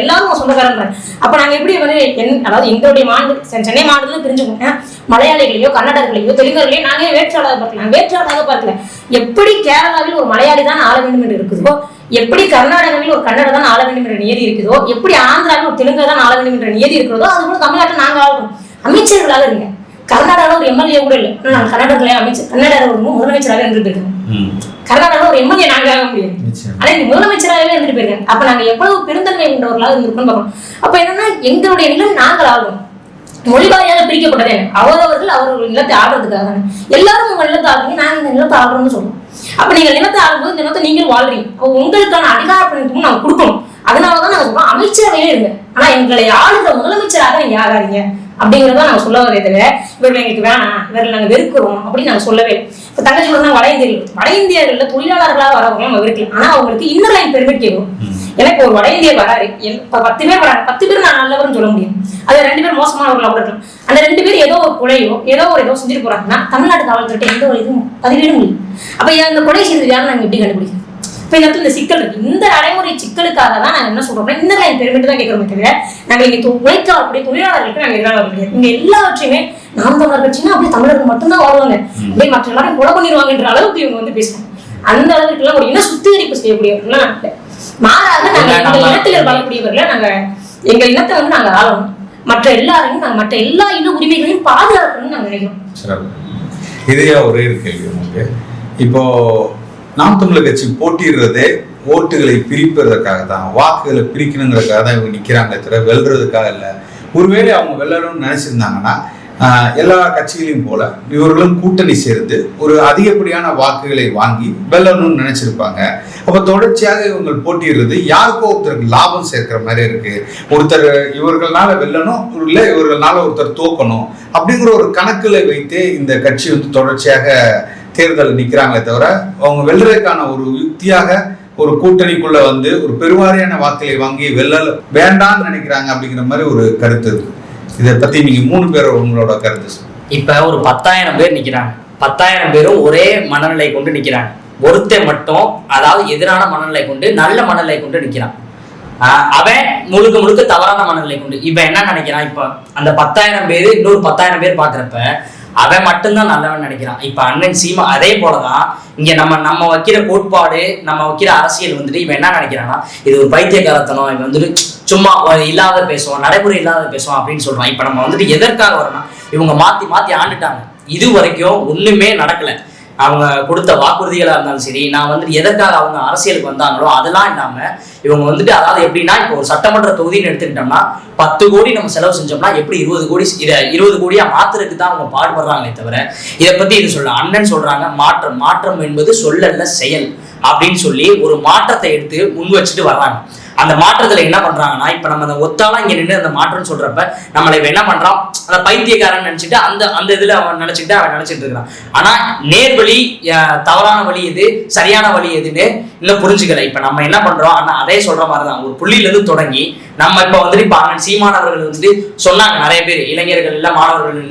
எல்லாரும் சொந்தக்காரன். அப்ப நாங்க எப்படி வந்து அதாவது எங்களுடைய சென்னை மாநிலத்துல தெரிஞ்சுக்கோங்க, மலையாளிகளையோ கன்னடர்களையோ தெலுங்கர்களையோ நாங்க வேற்றாளாக பார்க்கல. எப்படி கேரளாவில் ஒரு மலையாளி தான் ஆள வேண்டும் என்று இருக்குதோ, எப்படி கர்நாடகாவில் ஒரு கன்னட தான் ஆள வேண்டும் என்ற நியதி இருக்குதோ, எப்படி ஆந்திராவில் ஒரு தெலுங்கு தான் ஆள வேண்டும் என்ற நியதி இருக்கிறதோ, அது போல தமிழ்நாட்டில் நாங்க ஆளுறோம். அமைச்சர்களாக இருங்க. கர்நாடகாவில் ஒரு எம்எல்ஏ கூட இல்லை, நாங்க கர்நாடகாவில கர்நாடகாவில் ஒரு முதலமைச்சராக இருந்துட்டு இருக்கோம். கர்நாடகாவில் ஒரு எம்எல்ஏ நாங்க ஆக முடியாது, ஆனா இந்த முதலமைச்சராகவே இருந்துட்டு போயிருக்காங்க. அப்ப நாங்க எவ்வளவு பெருந்தன்மை கொண்டவர்களாக இருந்திருக்கோம் பார்க்கணும். அப்ப என்னன்னா எங்களுடைய நிலம் நாங்கள் ஆளும். மொழிவாரியாக பிரிக்கப்பட்டதே அவரவர்கள் அவர்கள் நிலத்தை ஆடுறதுக்காக தானே. எல்லாரும் உங்க நிலத்தை ஆடுறீங்க, நாங்க இந்த நிலத்தை ஆடுறோம்னு சொல்லுவோம். அப்ப நீங்க நிலத்தை ஆடும்போது இந்த நிலத்தை நீங்களும் வாழ்றீங்க, உங்களுக்கான அதிகார பணிக்கும் நாங்க கொடுக்கணும். அதனாலதான் நாங்க சொல்றோம் அமைச்சரவையே இருங்க, ஆனா எங்களை ஆளுகிற முதலமைச்சராக நீங்க ஆகாதீங்க அப்படிங்கிறத நாங்க சொல்ல வரே தவிர இவர்கள் எங்களுக்கு வேணாம், இவர்கள் நாங்க வெறுக்கிறோம் அப்படின்னு நாங்க சொல்லவே இல்லை. இப்ப தங்கச்சி சொல்றாங்க வட இந்தியர்கள்ல தொழிலாளர்களாக வரவங்க நம்ம இருக்கலாம், ஆனா அவங்களுக்கு இன்னர் லைன் பெர்மிட் கேட்கும். எனக்கு ஒரு வட இந்தியர் வராரு, 10 பேர் வராங்க, 10 பேர் நான் நல்லவர்னு சொல்ல முடியும், அது 2 பேர் மோசமானவர்களாக கூட இருக்கலாம். அந்த 2 பேர் ஏதோ ஒரு கொலையோ ஏதோ செஞ்சுட்டு போறாங்கன்னா தமிழ்நாட்டு காவல்துறை எந்த ஒரு இதுவும் பதிவேடும் இல்லை. அப்ப அந்த கொலை செய்தது யாரும் நாங்க எப்படி கண்டுபிடிக்கணும்? இப்ப இந்த இடத்துல இந்த சிக்கல் இருக்கு. இந்த நடைமுறை சிக்கலுக்காக தான் நாங்க என்ன சொல்றோம், இந்த லைன் பெருமிட்டு தான் கேட்கறோமே தவிர நாங்க இங்க உழைக்கக்கூடிய தொழிலாளர்களுக்கு நாங்க எதிராக முடியாது. இங்க எல்லாவற்றையுமே நாம் தமிழர் கட்சின்னா அப்படியே தமிழர்கள் மட்டும்தான் வாழ்வாங்க, அப்படியே மற்ற எல்லாரும் கொலை பண்ணிடுவாங்கன்ற அளவுக்கு இவங்க வந்து பேசுவாங்க. அந்த அளவுக்கு எல்லாம் ஒரு இன சுத்திகரிப்பு செய்யக்கூடியவர்கள் நாங்க மாறாக நாங்க எங்க இனத்தில் வாழக்கூடியவர்களை நாங்க எங்க இனத்தை வந்து நாங்க ஆளணும், மற்ற எல்லாரையும் நாங்க மற்ற எல்லா இன உரிமைகளையும் பாதுகாக்கணும்னு நாங்க நினைக்கிறோம். இதே ஒரே கேள்வி உங்களுக்கு, இப்போ நாம் தமிழர் கட்சி போட்டிடுறதே ஓட்டுகளை பிரிப்பதற்காக தான், வாக்குகளை பிரிக்கணுங்கிறதுக்காக தான் இவங்க நிற்கிறாங்க தவிர வெல்றதுக்காக இல்லை. ஒருவேளை அவங்க வெல்லணும்னு நினைச்சிருந்தாங்கன்னா எல்லா கட்சிகளையும் போல இவர்களும் கூட்டணி சேர்ந்து ஒரு அதிகப்படியான வாக்குகளை வாங்கி வெல்லணும்னு நினைச்சிருப்பாங்க. அப்ப தொடர்ச்சியாக இவங்க போட்டிடுறது யாருக்கோ ஒருத்தருக்கு லாபம் சேர்க்கிற மாதிரி இருக்கு. ஒருத்தர் இவர்களால வெல்லணும், இல்லை இவர்களால ஒருத்தர் தோக்கணும் அப்படிங்கிற ஒரு கணக்குல வைத்தே இந்த கட்சி வந்து தொடர்ச்சியாக தேர்தல் நிற்கிறாங்களே தவிர அவங்க வெல்றதுக்கான ஒரு யுக்தியாக ஒரு கூட்டணிக்குள்ள வந்து ஒரு பெருவாரியான வாக்குகளை வாங்கி வெல்ல வேண்டாம்னு நினைக்கிறாங்க அப்படிங்கிற மாதிரி ஒரு கருத்து இருக்கு. இதை பத்தி நீங்க 3 பேர் உங்களோட கருத்து. இப்ப ஒரு 10,000 பேர் நிக்கிறாங்க, 10,000 பேரும் ஒரே மனநிலை கொண்டு நிக்கிறாங்க. ஒருத்தன் மட்டும் அதாவது எதிரான மனநிலை கொண்டு நல்ல மனநிலை கொண்டு நிக்கிறான். அவன் முழுக்க தவறான மனநிலை கொண்டு இவன் என்ன நினைக்கிறான், இப்ப அந்த 10,000 பேர் இன்னொரு 10,000 பேர் பாக்குறப்ப அவன் மட்டும்தான் நல்லவன் நினைக்கிறான். இப்ப அண்ணன் சீமா அதே போலதான் இங்க நம்ம வைக்கிற கோட்பாடு, நம்ம வைக்கிற அரசியல் வந்துட்டு இவன் என்ன நினைக்கிறான்னா இது ஒரு பைத்தியக்காரத்தனம், இவன் வந்துட்டு சும்மா இல்லாத பேசுவான், நடைமுறை இல்லாத பேசுவான் அப்படின்னு சொல்றான். இப்ப நம்ம வந்துட்டு எதற்காக வரோம்னா இவங்க மாத்தி ஆண்டுட்டாங்க, இது வரைக்கும் ஒண்ணுமே நடக்கல. அவங்க கொடுத்த வாக்குறுதிகளா இருந்தாலும் சரி, நான் வந்துட்டு எதற்காக அவங்க அரசியலுக்கு வந்தாங்களோ அதெல்லாம் இல்லாம இவங்க வந்துட்டு, அதாவது எப்படின்னா, இப்போ ஒரு சட்டமன்ற தொகுதின்னு எடுத்துக்கிட்டோம்னா 10 கோடி நம்ம செலவு செஞ்சோம்னா எப்படி 20 கோடி இதை 20 கோடியா மாத்துறதுக்கு தான் அவங்க பாடுபடுறாங்களே தவிர இதை பத்தி இது சொல்ல. அண்ணன் சொல்றாங்க மாற்றம் என்பது சொல்லல்ல செயல் அப்படின்னு சொல்லி ஒரு மாற்றத்தை எடுத்து முன் வச்சுட்டு வர்றாங்க. அந்த மாற்றத்துல என்ன பண்றாங்கன்னா, இப்ப நம்ம அந்த ஒத்தாளா இங்க நின்று அந்த மாற்றம் சொல்றப்ப நம்மளை என்ன பண்றான், அந்த பைத்தியக்காரன் நினைச்சிட்டு அந்த இதுல அவன் நினைச்சிட்டு இருக்கான். ஆனா நேர்வழி தவறான வழி எது, சரியான வழி எதுன்னு இன்னும் புரிஞ்சுக்கல. இப்ப நம்ம என்ன பண்றோம், ஆனா அதே சொல்ற மாதிரிதான் ஒரு புள்ளியில இருந்து தொடங்கி நம்ம இப்ப வந்துட்டு இப்ப அண்ணன் சீமானவர்கள் வந்துட்டு சொன்னாங்க, நிறைய பேர் இளைஞர்கள் இல்ல மாணவர்கள்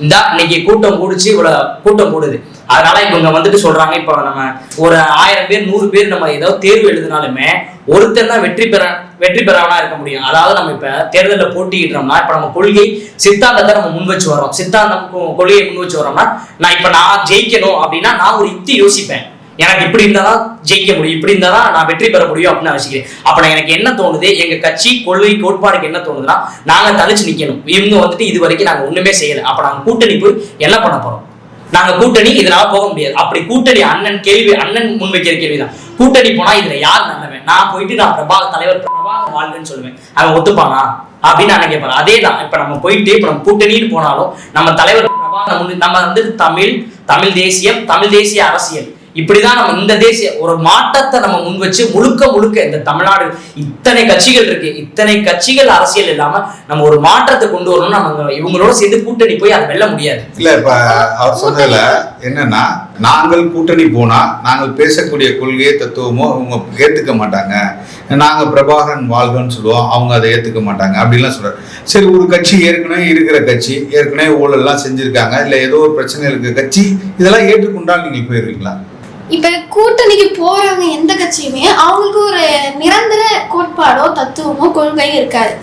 இந்த இன்னைக்கு கூட்டம் கூடிச்சு, இவ்வளவு கூட்டம் கூடுது, அதனால இவங்க வந்துட்டு சொல்றாங்க, இப்ப நம்ம ஒரு 1000 பேர் 100 பேர் நம்ம ஏதோ தேர்வு எழுதினாலுமே ஒருத்தர் தான் வெற்றி பெறவனா இருக்க முடியும். அதாவது நம்ம இப்ப தேர்தலில் போட்டியிடுறோம்னா இப்ப நம்ம கொள்கை சித்தாந்தத்தை நம்ம முன் வச்சு வரோம், சித்தாந்தம் கொள்கையை முன் வச்சு வரோம்னா நான் ஜெயிக்கணும் அப்படின்னா நான் ஒரு யுக்தி யோசிப்பேன், எனக்கு இப்படி இருந்தாதான் ஜெயிக்க முடியும், இப்படி இருந்தாதான் நான் வெற்றி பெற முடியும் அப்படின்னு யோசிக்கிறேன். அப்ப எனக்கு என்ன தோணுது, எங்க கட்சி கொள்கை கோட்பாடுக்கு என்ன தோணுதுன்னா, நாங்க தனிச்சு நிக்கணும், இவங்க வந்துட்டு இது வரைக்கும் நாங்க ஒண்ணுமே செய்யல, அப்ப நாங்க கூட்டணி போய் என்ன பண்ண போறோம், நாங்க கூட்டணி இதனால போக முடியாது. அப்படி கூட்டணி அண்ணன் முன்வைக்கிற கேள்விதான், கூட்டணி போனா இதுல யார் நல்லவன், நான் போயிட்டு நான் தலைவர் பிரபாகர் வாழ்கன்னு சொல்லுவேன், அவன் ஒத்துப்பானா அப்படின்னு நான் கேட்பாரு. அதே தான் இப்ப நம்ம போயிட்டு இப்ப நம்ம கூட்டணின்னு போனாலும் நம்ம தலைவர் பிரபாகர் நம்ம வந்து தமிழ் தேசிய அரசியல் இப்படிதான் நம்ம இந்த தேசிய ஒரு மாற்றத்தை நம்ம முன் வச்சு முழுக்க இந்த தமிழ்நாடு இத்தனை கட்சிகள் இருக்கு, இத்தனை கட்சிகள் அரசியல் இல்லாம நம்ம ஒரு மாற்றத்தை கொண்டு வரணும். நம்ம இவங்களோட சேர்ந்து கூட்டணி போய் அதை வெல்ல முடியாது. இல்ல இப்ப அவர் சொன்னதுல என்னன்னா, நாங்கள் கூட்டணி போனா நாங்கள் பேசக்கூடிய கொள்கையை தத்துவமோ அவங்க ஏத்துக்க மாட்டாங்க, நாங்க பிரபாகரன் வாழ்கன்னு சொல்லுவோம், அவங்க அதை ஏத்துக்க மாட்டாங்க அப்படின்லாம் சொல்றாரு. சரி, ஒரு கட்சி ஏற்கனவே இருக்கிற கட்சி, ஏற்கனவே ஊழல் எல்லாம் செஞ்சிருக்காங்க, இல்ல ஏதோ ஒரு பிரச்சனை இருக்கு கட்சி, இதெல்லாம் ஏற்றுக்கொண்டால் நீங்க போயிருவீங்களா? இப்ப கூட்டணிக்கு போறாங்க எந்த கட்சியுமே அவங்களுக்கு ஒரு நிரந்தர கோட்பாடோ தத்துவமோ கொள்கையோ இருக்காது.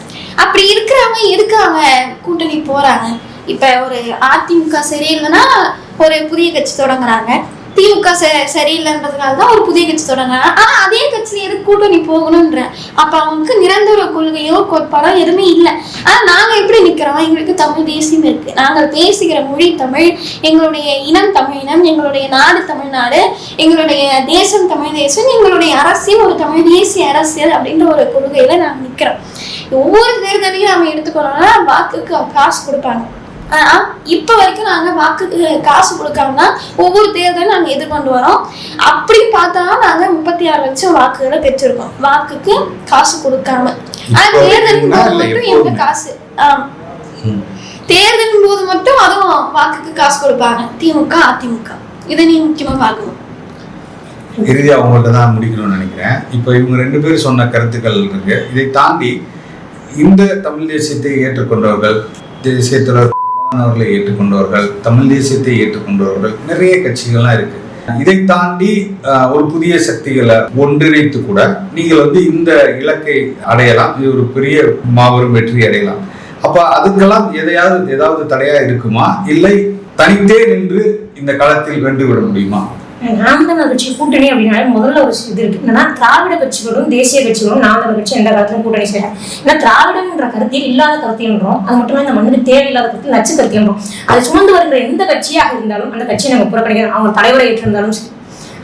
அப்படி இருக்கிறவங்க எதுக்கு அவங்க கூட்டணி போறாங்க? இப்ப ஒரு அதிமுக சரியில்லைன்னா ஒரு புதிய கட்சி தொடங்குறாங்க, திமுக சரியில்லைன்றதுனால தான் ஒரு புதிய கட்சி தொடங்குறாங்க. ஆனா அதே கட்சியில எதுக்கு கூட்டணி போகணும்ன்ற அப்ப அவங்களுக்கு நிரந்தர கொள்கையோ கோட்பாடோ எதுவுமே இல்லை. ஆனா நாங்க எப்படி நிக்கிறோம், எங்களுக்கு தமிழ் தேசியம் இருக்கு, நாங்கள் பேசுகிற மொழி தமிழ், எங்களுடைய இனம் தமிழ் இனம், எங்களுடைய நாடு தமிழ்நாடு, எங்களுடைய தேசம் தமிழ் தேசம், எங்களுடைய அரசியல் ஒரு தமிழ் தேசிய அரசியல் அப்படின்ற ஒரு கொள்கையில நாங்க நிக்கிறோம். ஒவ்வொரு தேர்தலையும் நாம எடுத்துக்கணும்னா வாக்குக்கு காசு கொடுப்பாங்க. ஆனா இப்ப வரைக்கும் நாங்க வாக்குக்கு காசு கொடுக்காம ஒவ்வொரு தேர்தலும் நாங்க எதிர்கொண்டு வரோம். அப்படி பார்த்தா நாங்க 36 லட்சம் வாக்குகளை பெற்றிருக்கோம் வாக்குக்கு காசு கொடுக்காம. ஆனா தேர்தலின் போது மட்டும் எந்த காசு தேர்தலின் போது மட்டும் அதுவும் வாக்குக்கு காசு கொடுப்பாங்க திமுக அதிமுக. இதை நீ முக்கியமா பார்க்கணும். இறுதியா அவங்கள்ட்ட தான் முடிக்கணும்னு நினைக்கிறேன். இப்போ இவங்க 2 பேரும் சொன்ன கருத்துக்கள் இருக்கு. இதை தாண்டி இந்த தமிழ் தேசியத்தை ஏற்றுக்கொண்டவர்கள், தேசியத்தில் அவர்களை ஏற்றுக்கொண்டவர்கள், தமிழ் தேசியத்தை ஏற்றுக்கொண்டவர்கள் நிறைய கட்சிகள்லாம் இருக்கு. இதை தாண்டி ஒரு புதிய சக்திகளை ஒன்றிணைத்து கூட நீங்கள் வந்து இந்த இலக்கை அடையலாம், இது ஒரு பெரிய மாபெரும் வெற்றி அடையலாம். அப்ப அதுக்கெல்லாம் ஏதாவது தடையா இருக்குமா, இல்லை தனித்தே நின்று இந்த களத்தில் வென்று விட முடியுமா? நாம் தமிழர் கட்சி கூட்டணி அப்படின்னாலே முதல்ல ஒரு இது இருக்கு, என்னன்னா திராவிட கட்சிகளும் தேசிய கட்சிகளும் நாம் தமிழர் கட்சி எந்த காலத்திலும் கூட்டணி செய்யலாம். ஏன்னா திராவிடம்ன்ற கருத்தில் இல்லாத கருத்தின்றோம், அது மட்டுமே இந்த மண்ணுக்கு தேவையில்லாத கருத்தில் நச்சு கருத்தின்றோம். அது சுமந்து வருகிற எந்த கட்சியாக இருந்தாலும் அந்த கட்சியை நம்ம புறக்கணிக்கிறோம். அவங்க தலைவரை ஏற்றிருந்தாலும் சரி,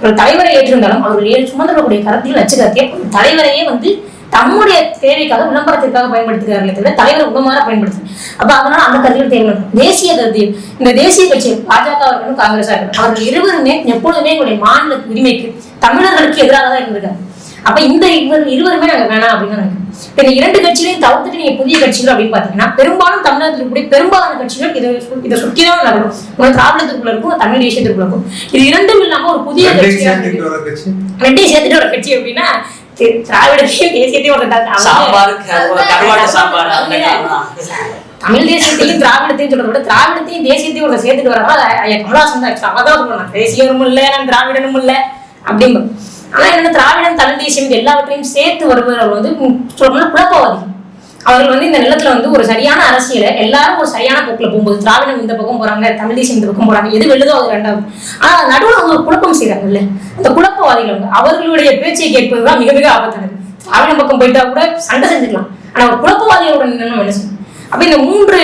ஒரு தலைவரை ஏற்றிருந்தாலும் அவர்கள் சுமந்து வரக்கூடிய கருத்தில் நச்சு கருத்தியை தலைவரையே வந்து தம்முடைய தேவைக்காக விளம்பரத்திற்காக பயன்படுத்துகிறார்களே தவிர தலைவர் உணமாற பயன்படுத்து. அப்ப அதனால அந்த கருத்தில் தேவை தேசிய கருத்தில் இந்த தேசிய கட்சி பாஜக அவர்களும் காங்கிரஸா இருக்கணும், அவர்கள் இருவருமே எப்பொழுதுமே எங்களுடைய மாநில உரிமைக்கு தமிழர்களுக்கு எதிராக தான் இருந்திருக்காங்க. அப்ப இந்த இருவருமே நாங்க வேணாம் அப்படின்னு நினைக்கிறோம். இந்த 2 கட்சிகளையும் தவிர்த்துட்டு நீங்க புதிய கட்சிகள் அப்படின்னு பாத்தீங்கன்னா பெரும்பாலும் தமிழகத்தில் கூடிய பெரும்பாலான கட்சிகள் இதை சுற்றிதான் நடக்கும். திராவிடத்திற்குள்ள இருக்கும், தமிழ் தேசியத்திற்குள்ள இருக்கும். இது இரண்டும் இல்லாம ஒரு புதிய கட்சி ரெண்டையும் சேர்த்துட்டு ஒரு கட்சி அப்படின்னா திராவிடத்தையும் தேசியத்தையும் தமிழ் தேசியத்தையும் திராவிடத்தையும் சொல்றத விட திராவிடத்தையும் தேசியத்தையும் ஒரு சேர்த்துட்டு வர்றதா கமலாசன் தான் அவதான் சொல்லுவாங்க, தேசியமும் இல்லை நான் திராவிடனும் இல்லை அப்படின்னு. ஆனா என்ன திராவிடம் தமிழ் தேசியம் எல்லாவற்றையும் சேர்த்து வருபவர்கள் வந்து சொல்லணும்னா குழப்பவாதி. அவர்கள் வந்து இந்த நிலத்துல வந்து ஒரு சரியான அரசியலை எல்லாரும் ஒரு சரியான போக்குல போகும்போது திராவிடம் இந்த பக்கம் போறாங்க, தமிழ் தேசியம் இந்த பக்கம் போறாங்க, எது வெள்ளுதோ அது ரெண்டாவது. ஆனா நடுவில் அவங்க குழப்பம் செய்யறாங்கல்ல, அந்த குழப்பவாதிகள் வந்து அவர்களுடைய பேச்சை கேட்பதுதான் மிக மிக ஆபத்தானது. திராவிடம் பக்கம் போயிட்டா கூட சண்டை செஞ்சுக்கலாம், ஆனா ஒரு குழப்பவாதிகளோட நிலைமை என்ன செய்யும்? அப்ப இந்த 3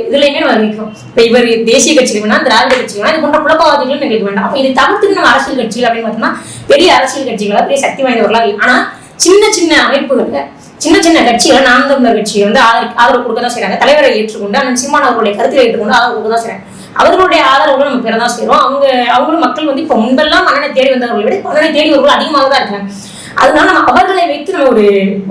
இதுலயுமே நம்ம நிற்கிறோம். இப்ப இவர் தேசிய கட்சி வேணா, திராவிட கட்சி வேணா, இது போன்ற குழப்பவாதிகளும் எங்களுக்கு வேண்டாம். அப்ப இதை தவிர்த்துட்டு நம்ம அரசியல் கட்சிகள் அப்படின்னு பார்த்தோம்னா பெரிய அரசியல் கட்சிகளா, பெரிய சக்தி வாய்ந்தவர்களா இல்லை. ஆனா சின்ன சின்ன அமைப்புகள்ல சின்ன சின்ன கட்சிகளை நாம் தமிழர் கட்சியை வந்து ஆதரவு கொடுக்க தான் செய்யறாங்க. தலைவரை ஏற்றுக்கொண்டு அண்ணன் சீமான் அவர்களுடைய கருத்தை ஏற்றுக்கொண்டு ஆதரவு கொடுக்க தான் செய்யறாங்க. அவர்களுடைய ஆதரவுகளும் நம்ம பெறதான் செய்யறோம். அவங்களும் மக்கள் வந்து இப்ப முன்பெல்லாம் மன்னனை தேடி வந்தவர்களை விட மன்னனை தேடிவர்கள் அதிகமாக தான் இருக்காங்க. அதனால நம்ம அவர்களை வைத்து நம்ம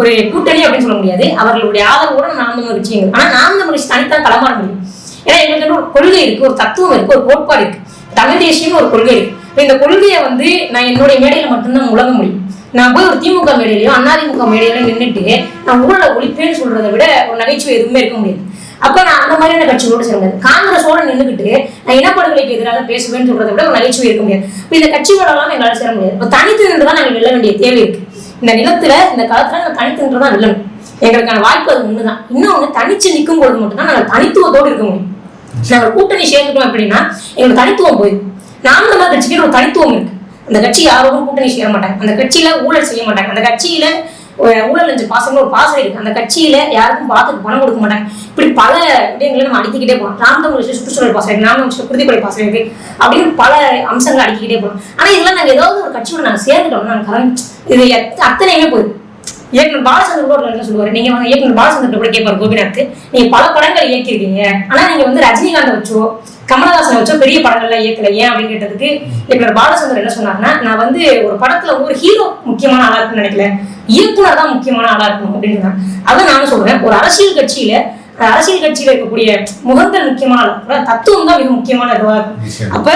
ஒரு கூட்டணி அப்படின்னு சொல்ல முடியாது. அவர்களுடைய ஆதரவோட நம்ம நாம் தமிழர் கட்சி. ஆனா நாம் தமிழர் கட்சி தனித்தான் களமாட முடியும். ஏன்னா எங்களுக்கு ஒரு கொள்கை இருக்கு, ஒரு தத்துவம் இருக்கு, ஒரு கோட்பாடு இருக்கு, தமிழ் தேசியம்னு ஒரு கொள்கை இருக்கு. இந்த கொள்கையை வந்து நான் என்னுடைய மேடையில மட்டும்தான் முழங்க முடியும். நான் போய் ஒரு திமுக மேடையிலையும் அதிமுக மேடையிலையும் நின்றுட்டு நான் ஊழலை ஒழிப்பேன்னு சொல்றதை விட ஒரு நகைச்சுவை எதுவுமே இருக்க முடியாது. அப்ப நான் அந்த மாதிரியான கட்சிகளோடு சேர்ந்தது. காங்கிரஸோட நின்றுக்கிட்டு நான் இனப்படுகொலைக்கு எதிராக பேசுவேன்னு சொல்றதை விட ஒரு நகைச்சுவை இருக்க முடியாது. இப்ப இந்த கட்சிகளெல்லாம் எங்களால் சேர முடியாது. இப்ப தனித்து நின்றுதான் நாங்கள் வெல்ல வேண்டிய தேவை இருக்கு. இந்த நிலத்துல இந்த காலத்துல நாங்கள் தனித்து நின்றுதான் வெல்லணும். எங்களுக்கான வாய்ப்பு அது ஒண்ணுதான். இன்னொன்னு தனிச்சு நிற்கும் பொழுது மட்டும்தான் நாங்கள் தனித்துவத்தோடு இருக்க முடியும். நாங்கள் கூட்டணி சேர்ந்துட்டோம் அப்படின்னா எங்களுக்கு தனித்துவம் போயிடும். நாம் தமிழர் கட்சிக்கு ஒரு தனித்துவம் இருக்கு. அந்த கட்சி யாரோடும் கூட்டணி சேர மாட்டாங்க. அந்த கட்சியில ஊழல் செய்ய மாட்டாங்க. அந்த கட்சியில ஊழல் லஞ்ச பாசங்கள் ஒரு பாசம் இருக்கு. அந்த கட்சியில யாருக்கும் பார்த்துட்டு பணம் கொடுக்க மாட்டாங்க. இப்படி பல விடயங்களை நம்ம அடிக்கிட்டே போகலாம். நாம் தமிழ் சுற்றுச்சூழல் பாசம் இருக்கு, நாம் தமிழ் குருதிப்படை பாசம் இருக்கு, அப்படின்னு பல அம்சங்களை அடிக்கிட்டே போகலாம். ஆனா இதெல்லாம் நாங்க ஏதாவது ஒரு கட்சியோட நாங்க சேர்ந்துட்டோம்னா இது அத்தனையுமே போயிடும். இயக்குனர் பாலச்சந்திர கூட என்ன சொல்லுவாரு, நீங்க வந்து இயக்குனர் பாலச்சந்திர கூட கேட்பாரு கோபிநாத், நீங்க பல படங்கள் இயக்கிருக்கீங்க, ஆனா நீங்க வந்து ரஜினிகாந்த் வச்சோ கமலஹாசனை வச்சோ பெரிய படங்கள்லாம் இயக்கல ஏன் அப்படின்னு கேட்டதுக்கு இயக்குனர் பாலச்சந்திரன் என்ன சொன்னாருன்னா, நான் வந்து ஒரு படத்துல ஒரு ஹீரோ முக்கியமான ஆளா இருக்குன்னு நினைக்கல, இயக்குனர் தான் முக்கியமான ஆளா இருக்கணும் அப்படின்னு சொன்னாங்க. அதான் நானும் சொல்றேன், ஒரு அரசியல் கட்சியில இருக்கக்கூடிய முகங்கள் முக்கியமான ஆளா, தத்துவம் தான் மிக முக்கியமான இதுவா இருக்கும். அப்ப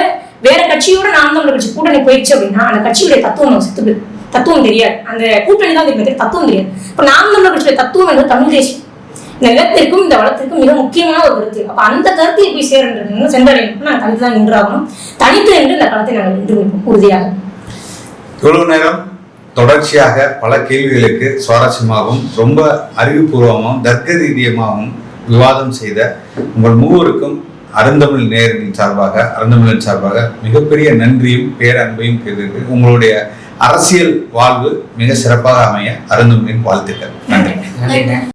வேற கட்சியோட நாம் தமிழர் கட்சி கூட்டணி போயிடுச்சு அப்படின்னா அந்த கட்சியுடைய தத்துவம் நம்ம செத்துது. தத்துவம் தெரியாது, அந்த கூட்டணி தான் தெரியும், தத்துவம் தெரியாது. இப்ப நாம் தமிழர் கட்சியுடைய தத்துவம் என்பது தமிழ் தேசியம். இந்த நிலத்திற்கும் இந்த வளத்திற்கும் மிக முக்கியமான ஒரு கருத்து. அப்ப அந்த கருத்தை போய் சேர்ந்து சென்றடையணும். நாங்கள் தனித்து தான் நின்றாகணும். தனித்து நின்று இந்த களத்தை நாங்கள் நின்று நிற்போம் உறுதியாக. இவ்வளவு நேரம் தொடர்ச்சியாக பல கேள்விகளுக்கு சுவாரஸ்யமாகவும் ரொம்ப அறிவுபூர்வமாகவும் தர்க்க ரீதியமாகவும் விவாதம் செய்த உங்கள் மூவருக்கும் அருந்தமிழ் நேயர்களின் சார்பாக மிகப்பெரிய நன்றியும் பேரன்பையும் பெறுகிறது. உங்களுடைய அரசியல் வாழ்வு மிக சிறப்பாக அமைய அருந்தமிழின் வாழ்த்துக்கள். நன்றி.